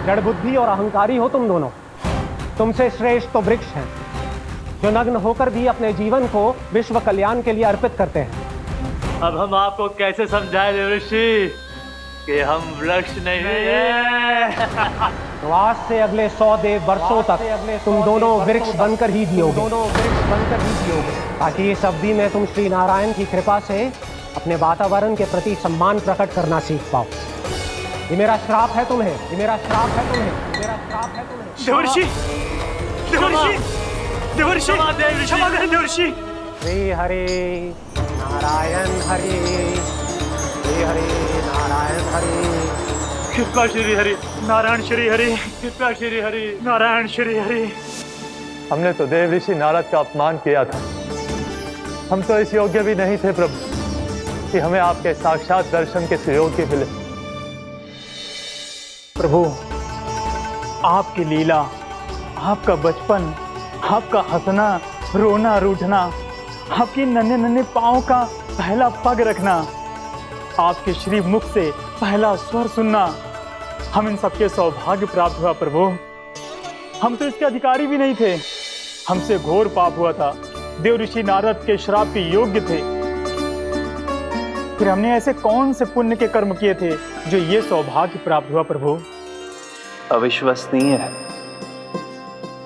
जड़ बुद्धि और अहंकारी हो तुम दोनों। तुमसे श्रेष्ठ तो वृक्ष हैं, जो नग्न होकर भी अपने जीवन को विश्व कल्याण के लिए अर्पित करते हैं। अब हम आपको कैसे समझाएं देवर्षि कि हम वृक्ष नहीं हैं? तो आज से अगले 100 देव वर्षों तक तुम दोनों वृक्ष बनकर ही जियोगे। ताकि इस अवधि में तुम श्री नारायण की कृपा से अपने वातावरण के प्रति सम्मान प्रकट करना सीख पाओ। ये मेरा श्राप है तुम्हें, ये मेरा श्राप है तुम्हें, मेरा श्राप है तुम्हें। देवर्षि, देवर्षि, देवर्षि, क्षमा करें देवर्षि। श्री हरि नारायण हरि, श्री हरि नारायण हरि। कृपा श्री हरि नारायण, श्री हरि कृपा श्री हरि नारायण, श्री हरि। हमने तो देव ऋषि नारद का अपमान किया था। हम तो इस योग्य भी नहीं थे प्रभु कि हमें आपके साक्षात दर्शन के सुयोग्य मिले। प्रभु, आपकी लीला, आपका बचपन, आपका हंसना, रोना, रूठना, आपकी नन्हे नन्हे पाँव का पहला पग रखना, आपके श्री मुख से पहला स्वर सुनना, हम इन सबके सौभाग्य प्राप्त हुआ प्रभु। हम तो इसके अधिकारी भी नहीं थे। हमसे घोर पाप हुआ था, देव ऋषि नारद के श्राप के योग्य थे। फिर हमने ऐसे कौन से पुण्य के कर्म किए थे जो ये सौभाग्य प्राप्त हुआ प्रभु? अविश्वसनीय है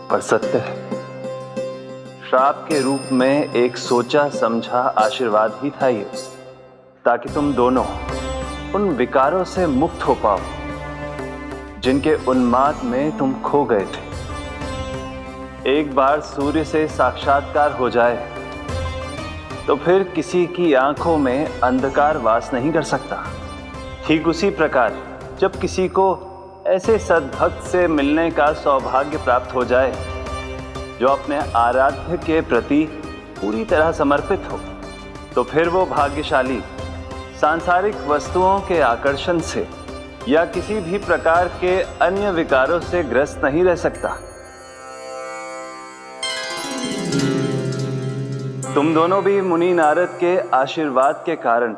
पर सत्य है। श्राप के रूप में एक सोचा समझा आशीर्वाद ही था ये, ताकि तुम दोनों उन विकारों से मुक्त हो पाओ जिनके उन्माद में तुम खो गए थे। एक बार सूर्य से साक्षात्कार हो जाए तो फिर किसी की आंखों में अंधकार वास नहीं कर सकता। ठीक उसी प्रकार जब किसी को ऐसे सद्भक्त से मिलने का सौभाग्य प्राप्त हो जाए जो अपने आराध्य के प्रति पूरी तरह समर्पित हो, तो फिर वो भाग्यशाली सांसारिक वस्तुओं के आकर्षण से या किसी भी प्रकार के अन्य विकारों से ग्रस्त नहीं रह सकता। तुम दोनों भी मुनि नारद के आशीर्वाद के कारण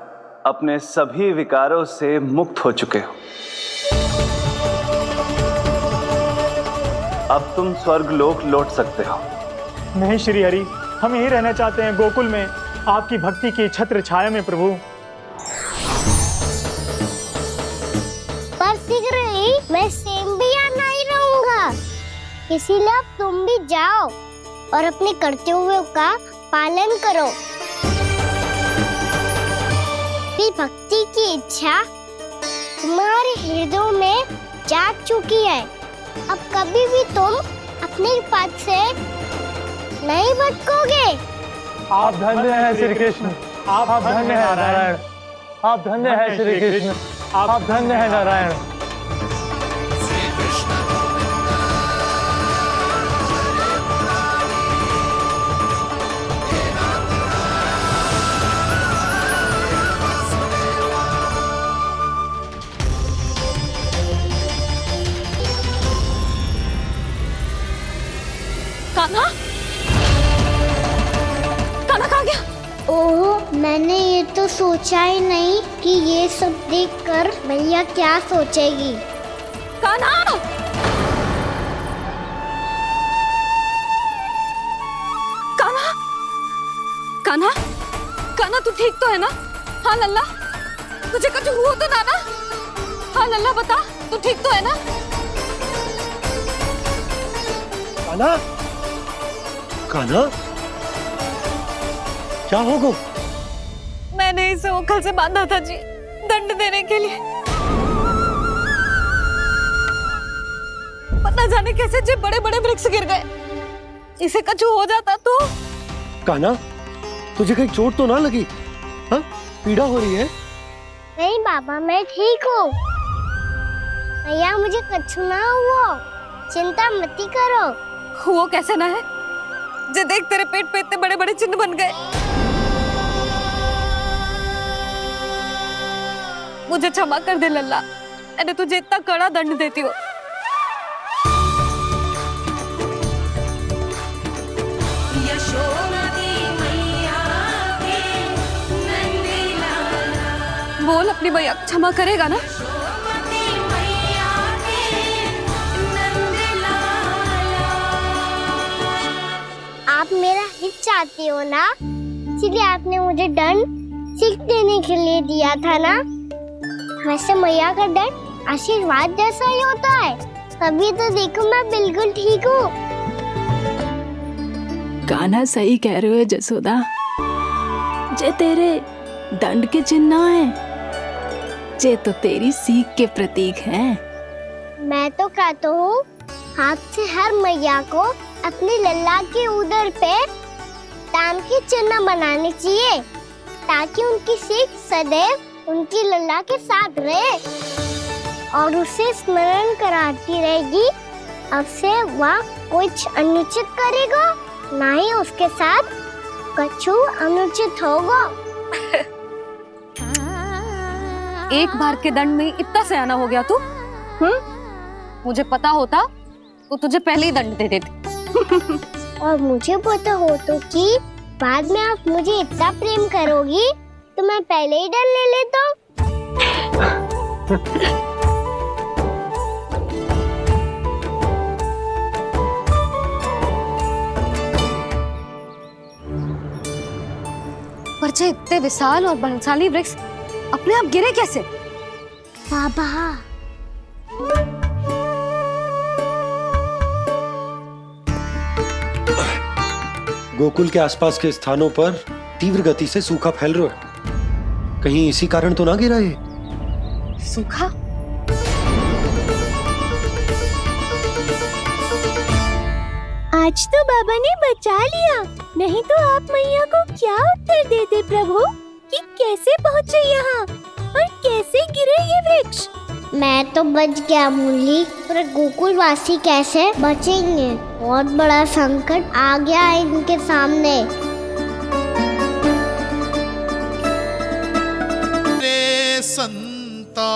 अपने सभी विकारों से मुक्त हो चुके हो। अब तुम स्वर्गलोक लौट सकते हो। नहीं श्री हरि, हम यही रहना चाहते हैं गोकुल में, आपकी भक्ति की छत्र छाया में प्रभु। पर शीघ्र ही मैं सेम्बिया नहीं रहूंगा, इसीलिए अब तुम भी जाओ और अपने कर्तव्यों का पालन करो। भी भक्ति की इच्छा तुम्हारे हृदय में जाग चुकी है। अब कभी भी तुम अपने पद से नहीं भटकोगे। आप धन्य हैं श्री कृष्ण, आप धन्य हैं नारायण, आप धन्य हैं श्री कृष्ण, आप धन्य हैं नारायण। कान्हा, कान्हा कहाँ गया? ओह, मैंने ये तो सोचा ही नहीं कि ये सब देखकर भैया क्या सोचेगी। कान्हा! कान्हा! कान्हा! कान्हा तू ठीक तो है ना? हाँ लल्ला, तुझे कुछ हुआ तो ना? हाँ लल्ला बता, तू ठीक तो है ना? कान्हा, कान्हा, क्या होगा? मैंने इसे ओखल से बांधा था जी, दंड देने के लिए। पता जाने कैसे जे बड़े बड़े वृक्ष गिर गए। इसे कुछ हो जाता तो? कान्हा, तुझे कहीं चोट तो ना लगी? हाँ, पीड़ा हो रही है? नहीं बाबा, मैं ठीक हूँ। भैया मुझे कुछ ना हुआ, चिंता मत करो। वो कैसे ना है? जे देख तेरे पेट पे इतने बड़े बड़े चिन्ह बन गए। मुझे क्षमा कर दे लल्ला, मैंने तुझे इतना कड़ा दंड देती हूँ। बोल अपनी भैया क्षमा करेगा ना? आप मेरा हित चाहते हो ना, इसलिए आपने मुझे दंड सीख देने के लिए दिया था ना। वैसे मैया का दंड आशीर्वाद जैसा ही होता है। तभी तो देखो मैं बिल्कुल ठीक हूँ। कान्हा सही कह रहे हो जसोदा, जे तेरे दंड के चिन्ह है, जे तो तेरी सीख के प्रतीक हैं। मैं तो कहता हूँ हाथ से हर मैया को अपने लल्ला के उदर पे ताम के चिन्ह बनाने चाहिए, ताकि उनकी सीख सदैव उनकी लल्ला के साथ रहे और उसे स्मरण कराती रहेगी। अब से वह कुछ अनुचित करेगा, ना ही उसके साथ कछु अनुचित होगा। एक बार के दंड में इतना सयाना हो गया तू? मुझे पता होता तो तुझे पहले ही दंड दे देती। और मुझे पता हो तो कि बाद में आप मुझे इतना प्रेम करोगी तो मैं पहले ही दंड ले लेता हूँ। पर जे इतने विशाल और बलशाली वृक्ष अपने आप गिरे कैसे? बाबा, गोकुल के आसपास के स्थानों पर तीव्र गति से सूखा फैल रहा है। कहीं इसी कारण तो ना गिरा ये? सूखा? आज तो बाबा ने बचा लिया, नहीं तो आप मैया को क्या उत्तर देते प्रभु कि कैसे पहुँचे यहाँ और कैसे गिरे ये वृक्ष। मैं तो बच गया मुरली, पर गोकुल वासी कैसे बचेंगे? बहुत बड़ा संकट आ गया है इनके सामने। संता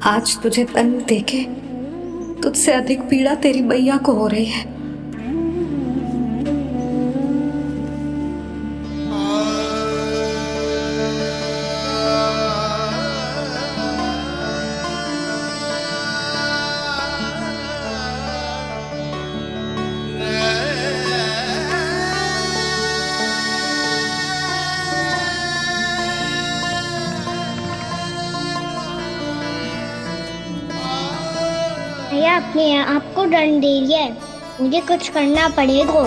आज तुझे दंड देके तुझसे अधिक पीड़ा तेरी मैया को हो रही है। भैया अपने आपको दंड दे दिया है, मुझे कुछ करना पड़ेगा।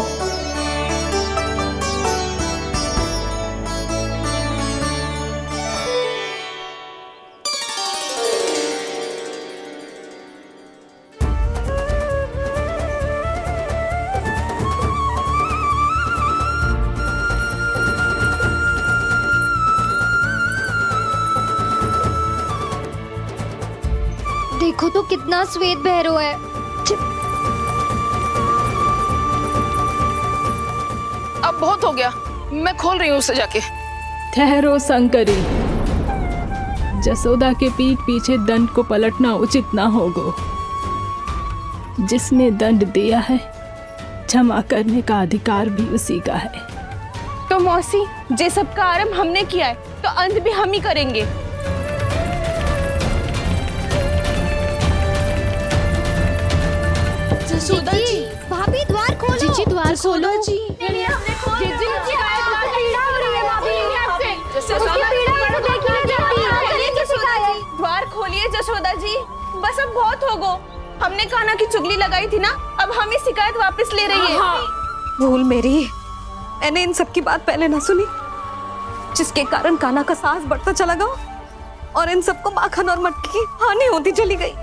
देखो तो कितना श्वेत भैरव है। अब बहुत हो गया, मैं खोल रही हूँ उसे जाके। ठहरो शंकरी, जसोदा के पीठ पीछे दंड को पलटना उचित ना होगा। जिसने दंड दिया है क्षमा करने का अधिकार भी उसी का है। तो मौसी, जे सब का आरंभ हमने किया है तो अंत भी हम ही करेंगे। जसोदा जी, भाभी द्वार खोलो। जीजी द्वार खोलो। जी द्वार खोलिए जसोदा जी, बस अब बहुत हो गो। हमने कान्हा की चुगली लगाई थी ना, अब हम ही शिकायत वापस ले रही है। भूल मेरी, मैंने इन सब की बात पहले ना सुनी, जिसके कारण कान्हा का साहस बढ़ता चला गया और इन सबको माखन और मटकी की हानि होती चली गई।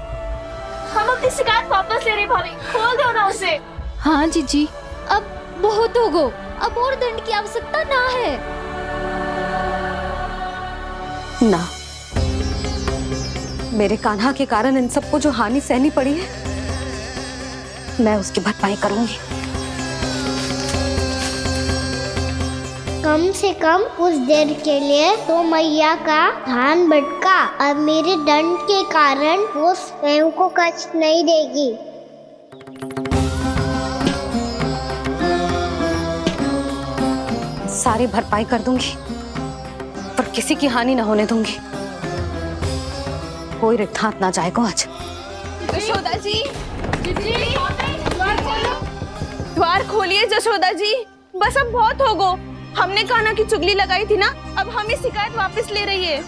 हम अपनी शिकायत वापस ले रहे भाभी, खोल दो ना उसे। हाँ जीजी, अब बहुत हो गो, अब और दंड की आवश्यकता ना है। ना, मेरे कान्हा के कारण इन सबको जो हानि सहनी पड़ी है, मैं उसकी भरपाई करूंगी। कम से कम कुछ देर के लिए तो मैया का ध्यान भटका और मेरे दंड के कारण वो स्वयं को कष्ट नहीं देगी। सारी भरपाई कर दूंगी, पर किसी की हानि न होने दूंगी। कोई रिक्त हाथ ना जाएगा आज। जशोदा जी, द्वार खोलिए जशोदा जी, बस अब बहुत हो गो। हमने कान्हा की चुगली लगाई थी ना, अब हम ही शिकायत वापस ले रही है।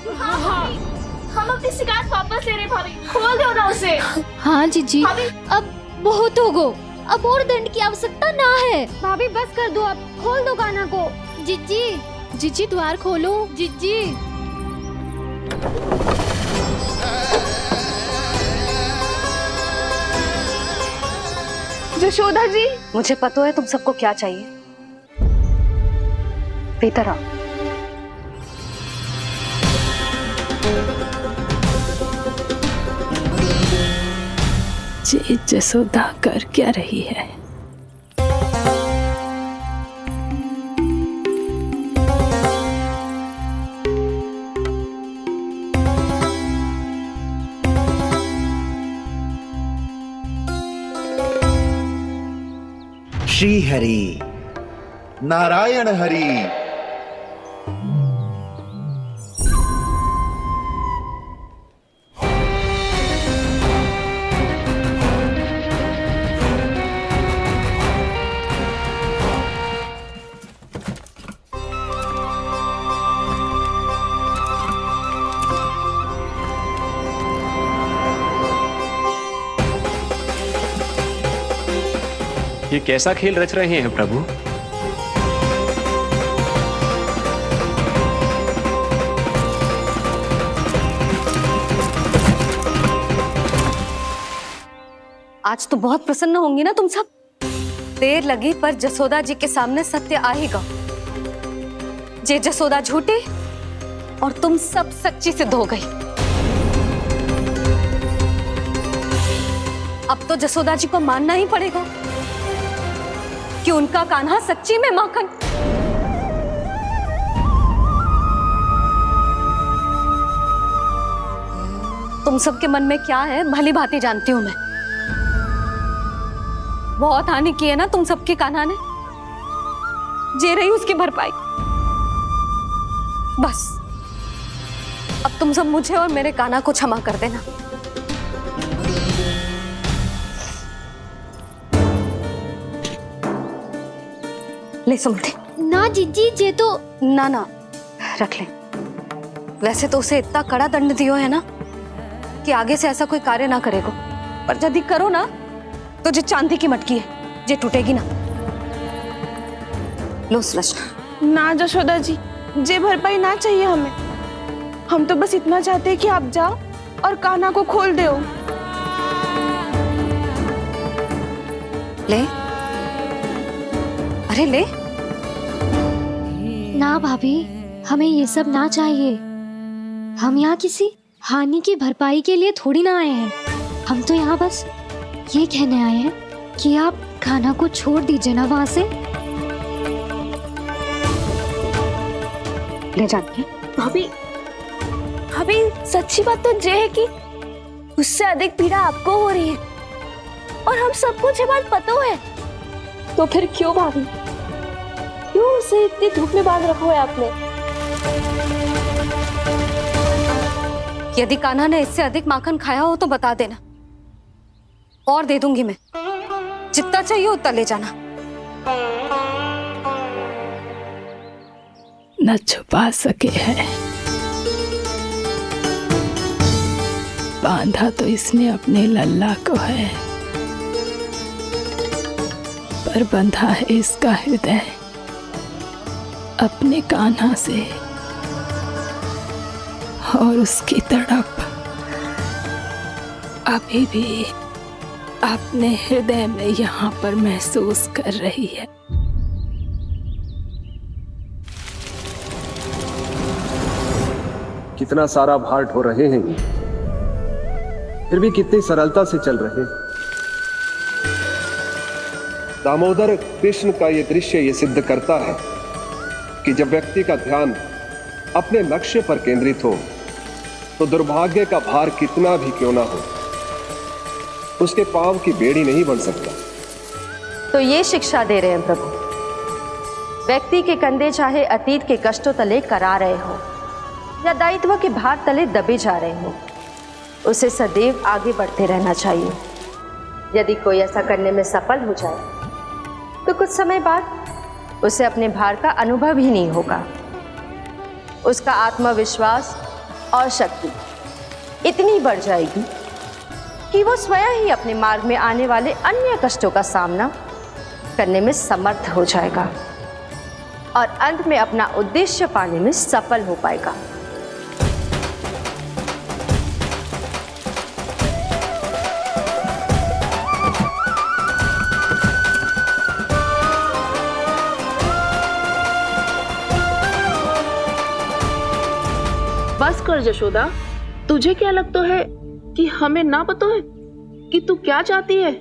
हम अपनी शिकायत वापस ले रहे भाभी, खोल दो ना उसे। हाँ जीजी, अब बहुत हो गो, अब और दंड की आवश्यकता ना है। भाभी बस कर दो, अब खोल दो कान्हा को। जीजी, जीजी द्वार खोलो। जीजी जशोदा जी, मुझे पता है तुम सबको क्या चाहिए। भीतर आओ। जी जसोदा कर क्या रही है? श्री हरि, नारायण हरि। ये कैसा खेल रच रहे हैं प्रभु? आज तो बहुत प्रसन्न होंगी ना तुम सब। देर लगी पर जसोदा जी के सामने सत्य आएगा। जे जसोदा झूठी और तुम सब सच्ची सिद्ध हो गई। अब तो जसोदा जी को मानना ही पड़ेगा कि उनका कान्हा सच्ची में माखन। तुम सबके मन में क्या है भली भांति जानती हूं मैं। बहुत हानि की है ना तुम सबके कान्हा ने, जे रही उसकी भरपाई। बस अब तुम सब मुझे और मेरे कान्हा को क्षमा कर देना। ले सुमति। ना जीजी, जे तो ना ना रख ले। वैसे तो उसे इतना कड़ा दंड दियो है ना कि आगे से ऐसा कोई कार्य ना करेगा, पर यदि करो ना तो जो चांदी की मटकी है जे टूटेगी ना। लो सुलक्षणा। ना जशोदा जी, जे भरपाई ना चाहिए हमें। हम तो बस इतना चाहते हैं कि आप जाओ और कान्हा को खोल दो। ले, अरे ले। ना भाभी, हमें ये सब ना चाहिए। हम यहाँ किसी हानि की भरपाई के लिए थोड़ी ना आए हैं। हम तो यहाँ बस ये कहने आए हैं कि आप खाना को छोड़ दीजिए ना वहां से। ले जाती भाभी, भाभी सच्ची बात तो ये है कि उससे अधिक पीड़ा आपको हो रही है और हम सबको ये बात पता है। तो फिर क्यों भाभी, क्यों उसे इतनी धूप में बांध रखा है आपने? यदि कान्हा ने इससे अधिक माखन खाया हो तो बता देना, और दे दूंगी मैं। जितना चाहिए उतना ले जाना। न छुपा सके है, बांधा तो इसने अपने लल्ला को है, पर बंधा है इसका हृदय अपने कान्हा से। और उसकी तड़प अभी भी अपने हृदय में यहाँ पर महसूस कर रही है। कितना सारा भार ढो रहे हैं, फिर भी कितनी सरलता से चल रहे हैं। दामोदर कृष्ण का यह दृश्य ये सिद्ध करता है कि जब व्यक्ति का ध्यान अपने लक्ष्य पर केंद्रित हो तो दुर्भाग्य का भार कितना भी क्यों ना हो, उसके पांव की बेड़ी नहीं बन सकता। तो ये शिक्षा दे रहे हैं प्रभु। व्यक्ति के कंधे चाहे अतीत के कष्टों तले करा रहे हो या दायित्व के भार तले दबे जा रहे हो, उसे सदैव आगे बढ़ते रहना चाहिए। यदि कोई ऐसा करने में सफल हो जाए तो कुछ समय बाद उसे अपने भार का अनुभव ही नहीं होगा। उसका आत्मविश्वास और शक्ति इतनी बढ़ जाएगी कि वो स्वयं ही अपने मार्ग में आने वाले अन्य कष्टों का सामना करने में समर्थ हो जाएगा और अंत में अपना उद्देश्य पाने में सफल हो पाएगा। बस कर जशोदा, तुझे क्या लगता है कि हमें ना पता है कि तू क्या चाहती है?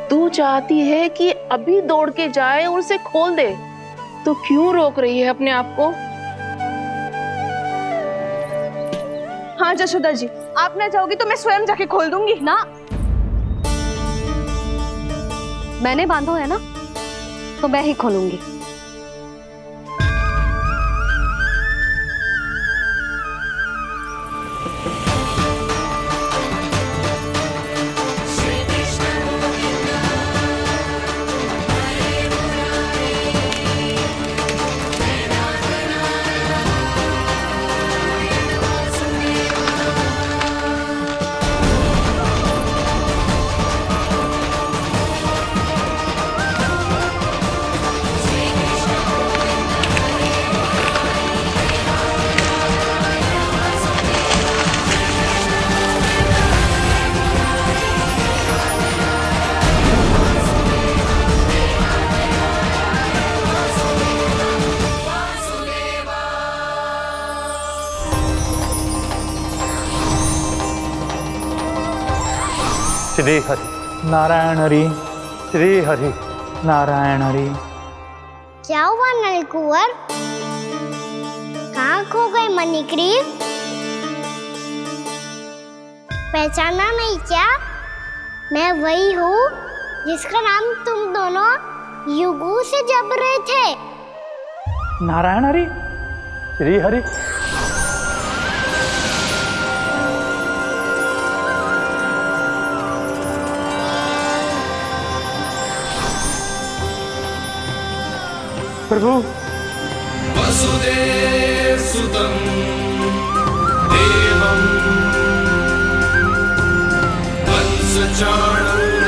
तू चाहती है कि अभी दौड़ के जाए और उसे खोल दे, तो क्यों रोक रही है अपने आप को? हाँ जशोदा जी, आप ना जाओगी तो मैं स्वयं जाके खोल दूंगी। ना, मैंने बांधो है ना, तो मैं ही खोलूंगी। श्री हरि नारायण हरि, श्री हरि नारायण हरि। क्या हुआ नलकुंवर? कहाँ खो गए मणिग्रीव? पहचाना नहीं क्या? मैं वही हूँ जिसका नाम तुम दोनों युगों से जप रहे थे। नारायण हरि, श्री हरि। प्रभु वसुदेव सुतं देवं वंशचाणूरमर्दनम्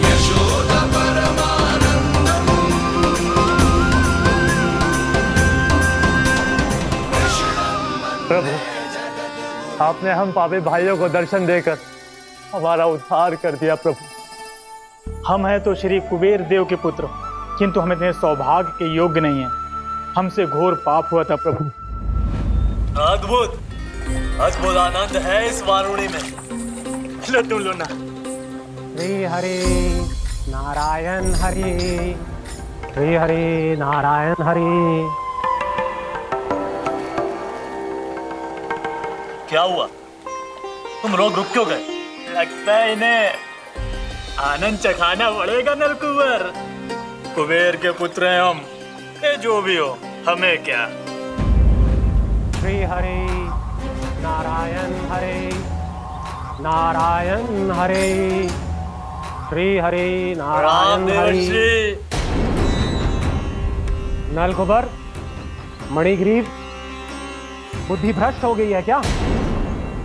यशोदा परमानन्दम् प्रभु, आपने हम पापी भाइयों को दर्शन देकर हमारा उद्धार कर दिया। प्रभु, हम हैं तो श्री कुबेर देव के पुत्र, किंतु हम इतने सौभाग्य के योग्य नहीं हैं। हमसे घोर पाप हुआ था प्रभु। अद्भुत अद्भुत आनंद है इस वारुणी में। लो तुम लो ना। श्री हरि नारायण हरि, श्री हरि नारायण हरि। क्या हुआ? तुम लोग रुक क्यों गए? लगता है इन्हें आनंद चखाना पड़ेगा नलकुंवर। कुबेर के पुत्र हैं हम, ये जो भी हो हमें क्या। श्री हरि नारायण हरि, नारायण हरि, श्री हरि नारायण हरि। नलकुबर, मणिग्रीव, बुद्धि भ्रष्ट हो गई है क्या?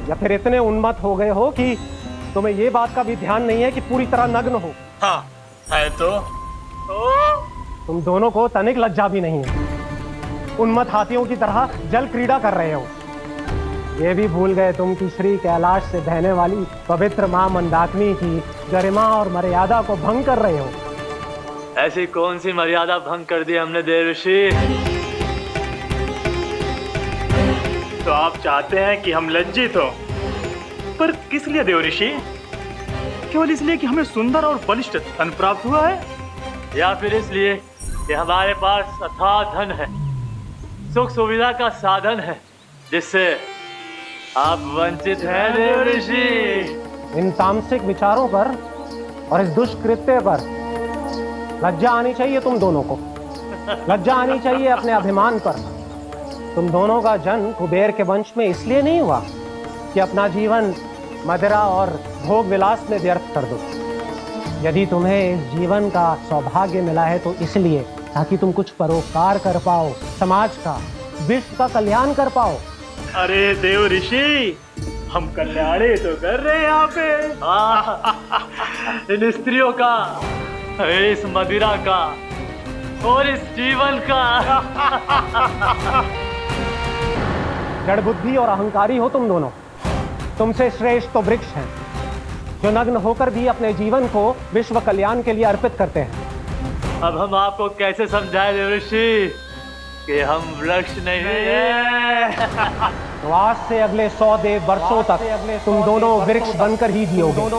या फिर इतने उन्मत्त हो गए हो कि तुम्हें ये बात का भी ध्यान नहीं है कि पूरी तरह नग्न हो? हाँ है तो। तुम दोनों को तनिक लज्जा भी नहीं है। उन्मत्त हाथियों की तरह जल क्रीड़ा कर रहे हो। ये भी भूल गए तुम कि श्री कैलाश से बहने वाली पवित्र मां मंदाकिनी की गरिमा और मर्यादा को भंग कर रहे हो। ऐसी कौन सी मर्यादा भंग कर दी हमने देवर्षि? तो आप चाहते हैं कि हम लज्जित हो, पर किस लिए देवर्षि? केवल इसलिए कि हमें सुंदर और बलिष्ठ धन प्राप्त हुआ है, या फिर इसलिए कि हमारे पास अथाह धन है, सुख सुविधा का साधन है, जिससे आप वंचित हैं देवर्षि? इन तामसिक विचारों पर और इस दुष्कृत्य पर लज्जा आनी चाहिए तुम दोनों को। लज्जा आनी चाहिए अपने अभिमान पर। तुम दोनों का जन्म कुबेर के वंश में इसलिए नहीं हुआ कि अपना जीवन मदिरा और भोग विलास में व्यर्थ कर दो। यदि तुम्हें इस जीवन का सौभाग्य मिला है तो इसलिए ताकि तुम कुछ परोपकार कर पाओ, समाज का, विश्व का कल्याण कर पाओ। अरे देव ऋषि, हम कल्याणी तो कर रहे हैं यहाँ पे। इन स्त्रियों का, इस मदिरा का और इस जीवन का। जड़ बुद्धि और अहंकारी हो तुम दोनों। तुमसे श्रेष्ठ तो वृक्ष हैं, जो नग्न होकर भी अपने जीवन को विश्व कल्याण के लिए अर्पित करते हैं। अब हम आपको कैसे समझाएं देवर्षि कि हम वृक्ष नहीं हैं? तो आज से अगले 100 देव वर्षों तक तुम दोनों वृक्ष बनकर ही जियोगे।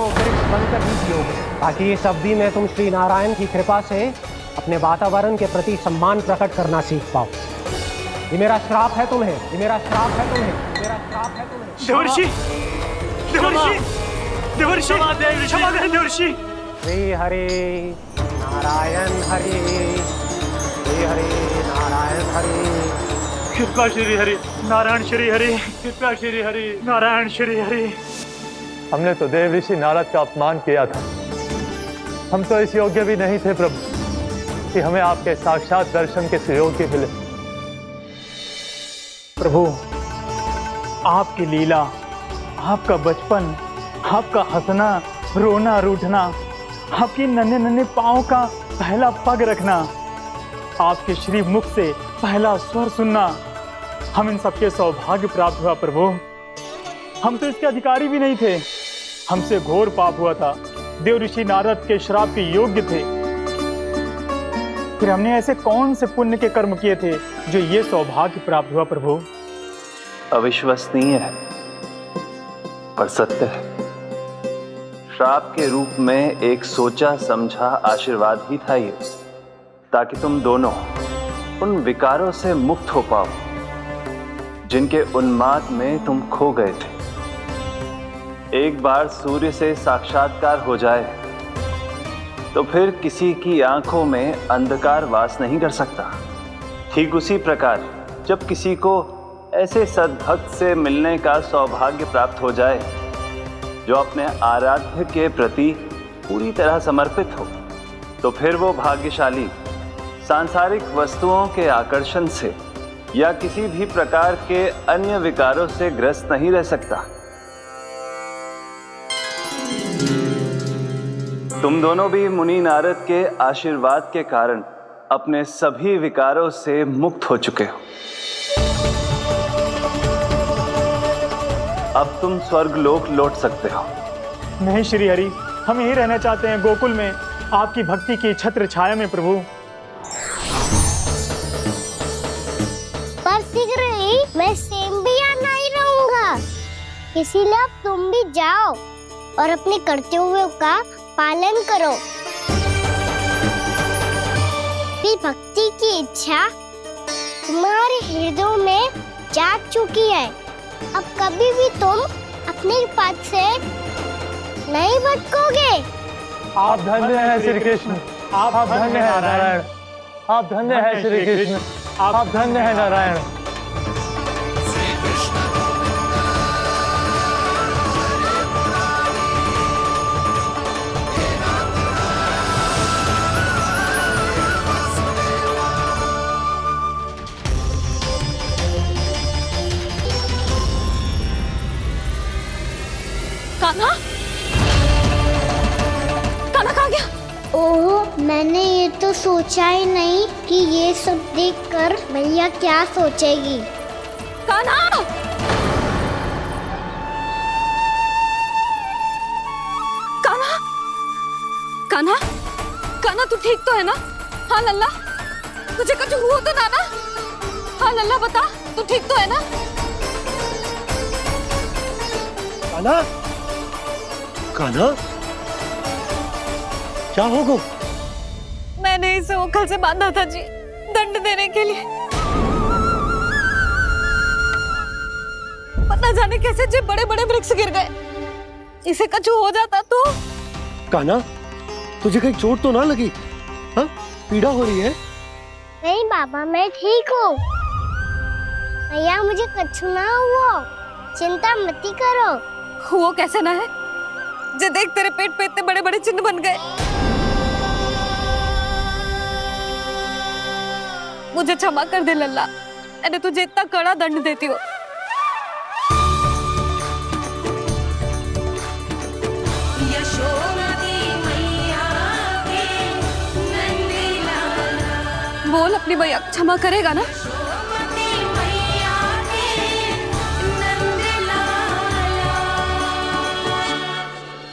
ताकि इस अवधि में तुम श्री नारायण की कृपा से अपने वातावरण के प्रति सम्मान प्रकट करना सीख पाओ। ये मेरा श्राप है तुम्हें, ये मेरा श्राप है तुम्हें, मेरा श्राप है तुम्हें। देवर्षि, देवर्षि, देवर्षि, क्षमा करें देवर्षि। श्री हरि नारायण हरि, श्री हरि नारायण हरि। कृपा श्री हरि नारायण, श्री हरि कृपा श्री हरि नारायण, श्री हरि। हमने तो देव ऋषि नारद का अपमान किया था। हम तो इस योग्य भी नहीं थे प्रभु कि हमें आपके साक्षात दर्शन के सुयोग्य मिले। प्रभु, आपकी लीला, आपका बचपन, आपका हंसना, रोना, रूठना, आपकी नन्हे नन्हे पाँव का पहला पग रखना, आपके श्री मुख से पहला स्वर सुनना, हम इन सबके सौभाग्य प्राप्त हुआ प्रभु। हम तो इसके अधिकारी भी नहीं थे। हमसे घोर पाप हुआ था, देव ऋषि नारद के श्राप के योग्य थे। फिर हमने ऐसे कौन से पुण्य के कर्म किए थे जो ये सौभाग्य प्राप्त हुआ प्रभु? अविश्वसनीय है पर सत्य है। श्राप के रूप में एक सोचा समझा आशीर्वाद ही था ये, ताकि तुम दोनों उन विकारों से मुक्त हो पाओ जिनके उन्माद में तुम खो गए थे। एक बार सूर्य से साक्षात्कार हो जाए तो फिर किसी की आंखों में अंधकार वास नहीं कर सकता। ठीक उसी प्रकार जब किसी को ऐसे सद्भक्त से मिलने का सौभाग्य प्राप्त हो जाए जो अपने आराध्य के प्रति पूरी तरह समर्पित हो, तो फिर वो भाग्यशाली सांसारिक वस्तुओं के आकर्षण से या किसी भी प्रकार के अन्य विकारों से ग्रस्त नहीं रह सकता। तुम दोनों भी मुनि नारद के आशीर्वाद के कारण अपने सभी विकारों से मुक्त हो चुके हो। अब तुम स्वर्गलोक लौट सकते हो। नहीं श्री हरि, हम यहीं रहना चाहते हैं, गोकुल में आपकी भक्ति की छत्र छाया में प्रभु। पर शीघ्र ही मैं सेम्बिया नहीं रहूंगा, इसीलिए अब तुम भी जाओ और अपने कर्तव्यों का पालन करो। भी भक्ति की इच्छा तुम्हारे हृदयों में जाग चुकी है। अब कभी भी तुम अपने पद से नहीं भटकोगे। आप धन्य हैं श्री कृष्ण, आप धन्य हैं नारायण, आप धन्य हैं श्री कृष्ण, आप धन्य हैं नारायण। कान्हा, कान्हा कहाँ गया? ओह, मैंने ये तो सोचा ही नहीं कि ये सब देखकर मैया क्या सोचेगी। कान्हा! कान्हा! कान्हा! कान्हा तू ठीक तो है ना? हाँ लल्ला, तुझे कुछ हुआ तो ना? हाँ लल्ला बता, तू ठीक तो है ना? कान्हा, कान्हा, क्या होगा? मैंने इसे ओखल से बांधा था जी, दंड देने के लिए। पता जाने कैसे जे बड़े बड़े वृक्ष गिर गए, इसे कुछ हो जाता तो। कान्हा, तुझे कहीं चोट तो ना लगी? हाँ, पीड़ा हो रही है? नहीं बाबा, मैं ठीक हूँ। मैया मुझे कुछ ना हुआ, चिंता मत करो। वो कैसे ना है? जे देख तेरे पेट पे इतने बड़े बड़े चिन्ह बन गए। मुझे क्षमा कर दे लल्ला, मैंने तुझे इतना कड़ा दंड देती हो। बोल अपनी मैया क्षमा करेगा ना?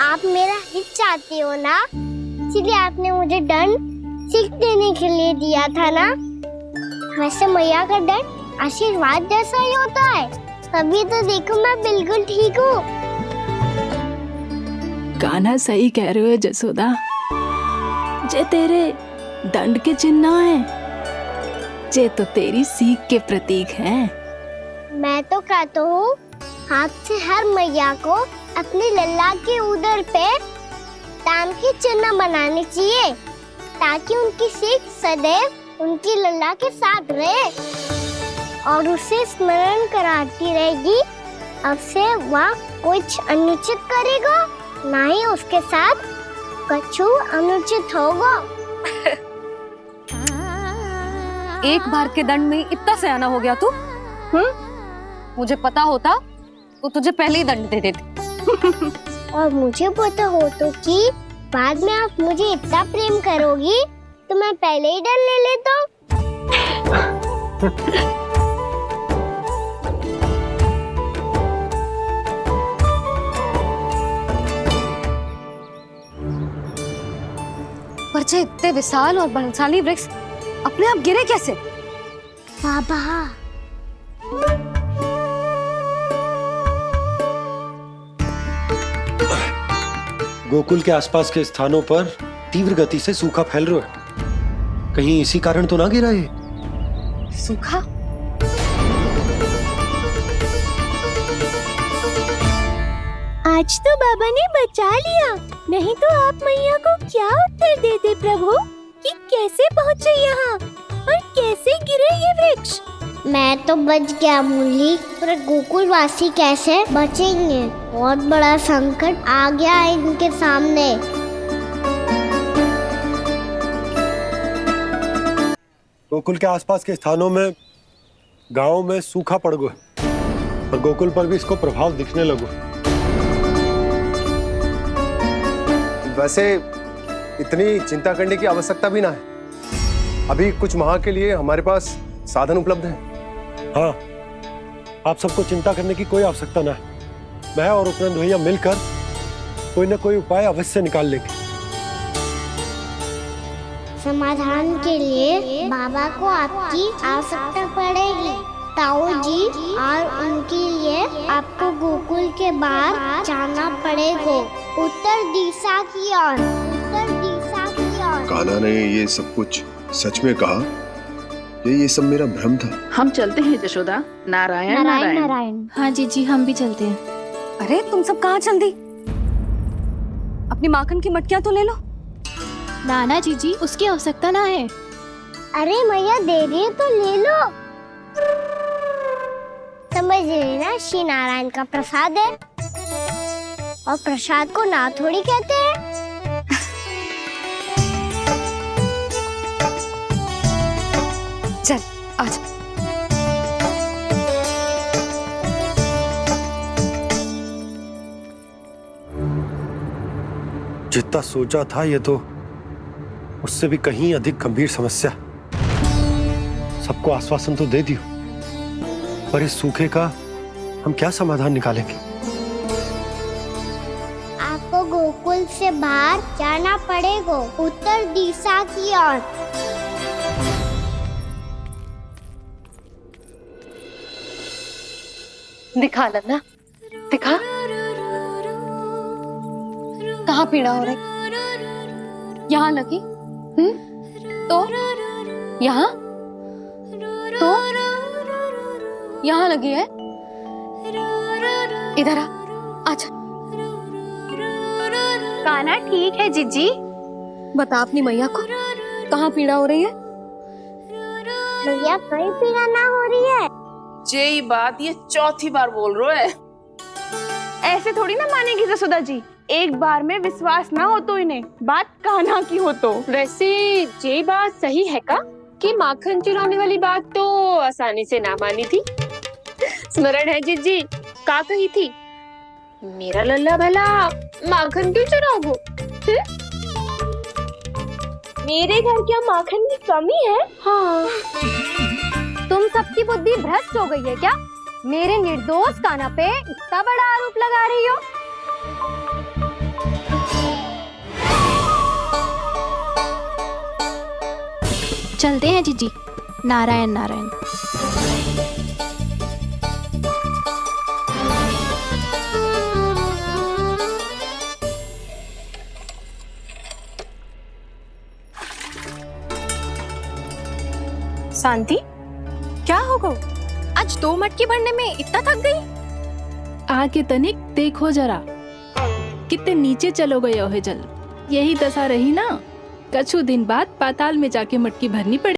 आप मेरा हित चाहते हो ना, इसलिए आपने मुझे दंड सीख देने के लिए दिया था ना। वैसे मैया का दंड आशीर्वाद जैसा ही होता है, तभी तो देखो मैं बिल्कुल ठीक हूँ। कान्हा सही कह रहे हो जसोदा, जे तेरे दंड के चिन्ह ना है, जे तो तेरी सीख के प्रतीक हैं। मैं तो कहता हूँ हाथ से हर मैया को अपनी लल्ला के उदर पे ताम के चिन्ह बनाने चाहिए, ताकि उनकी सीख सदैव उनकी लल्ला के साथ रहे और उसे स्मरण कराती रहेगी। अब से वह कुछ अनुचित करेगा, ना ही उसके साथ कुछ अनुचित होगा। एक बार के दंड में इतना सयाना हो गया तू? मुझे पता होता तो तुझे पहले ही दंड दे देती। और मुझे पता हो तो कि बाद में आप मुझे इतना प्रेम करोगी तो मैं पहले ही दंड ले लेता हूँ। पर जे इतने विशाल और बलशाली वृक्ष अपने आप गिरे कैसे? बाबा, गोकुल के आसपास के स्थानों पर तीव्र गति से सूखा फैल रहा है। कहीं इसी कारण तो ना गिरा ये? सूखा? आज तो बाबा ने बचा लिया, नहीं तो आप मैया को क्या उत्तर देते प्रभु कि कैसे पहुँचे यहाँ और कैसे गिरे ये वृक्ष। मैं तो बच गया मुरली, पर गोकुलवासी कैसे बचेंगे? बहुत बड़ा संकट आ गया है इनके सामने। गोकुल के आसपास के स्थानों में, गांवों में सूखा पड़ गया और गोकुल पर भी इसको प्रभाव दिखने लगा। वैसे इतनी चिंता करने की आवश्यकता भी ना है। अभी कुछ माह के लिए हमारे पास साधन उपलब्ध है। हाँ, आप सबको चिंता करने की कोई आवश्यकता ना है। मैं और उपनंद भैया मिलकर कोई ना कोई उपाय अवश्य निकाल लेंगे। समाधान के लिए बाबा को आपकी आवश्यकता पड़ेगी। ताऊ जी और उनके लिए आपको गोकुल के बाहर जाना पड़ेगा, उत्तर दिशा की ओर। उत्तर दिशा की ओर। कान्हा ने ये सब कुछ सच में कहा? ये सब मेरा भ्रम था? हम चलते हैं जशोदा। नारायण नारायण नारायण। हाँ जीजी, हम भी चलते हैं। अरे तुम सब कहाँ चल दी? अपनी माखन की मटकियाँ तो ले लो। नाना जीजी, उसकी आवश्यकता ना है। अरे मैया दे रही है तो ले लो। समझ रही ना, श्री नारायण का प्रसाद है और प्रसाद को ना थोड़ी कहते हैं। चल आज। जितना सोचा था ये तो उससे भी कहीं अधिक गंभीर समस्या। सबको आश्वासन तो दे दियो, पर इस सूखे का हम क्या समाधान निकालेंगे? आपको गोकुल से बाहर जाना पड़ेगा, उत्तर दिशा की ओर। दिखा लल्ला, दिखा। कहाँ पीड़ा हो रही? यहाँ लगी? तो यहाँ? तो यहाँ लगी है? इधर आ, आजा। कान्हा ठीक है जीजी। बता अपनी मैया को कहाँ पीड़ा हो रही है? भैया कहीं पीड़ा ना हो रही है। ये बात ये चौथी बार बोल रहे है। ऐसे थोड़ी ना मानेगी जसोदा जी। एक बार में विश्वास ना हो तो इन्हें, बात कान्हा की हो तो। वैसे ये बात सही है का कि माखन चुराने वाली बात तो आसानी से ना मानी थी। स्मरण है जीजी का कही थी, मेरा लल्ला भला माखन क्यों चुराओगे? मेरे घर क्या माखन की कमी है? हाँ। तुम सबकी बुद्धि भ्रष्ट हो गई है क्या? मेरे निर्दोष कान्हा पे इतना बड़ा आरोप लगा रही हो? चलते हैं जीजी। नारायण नारायण। शांति, क्या हो गो? आज 2 मटकी भरने में इतना थक गई? आके तनिक देखो जरा, कितने नीचे चलो गए हो जल। यही दशा रही ना, कछु दिन बाद पाताल में जाके मटकी भरनी पड़े।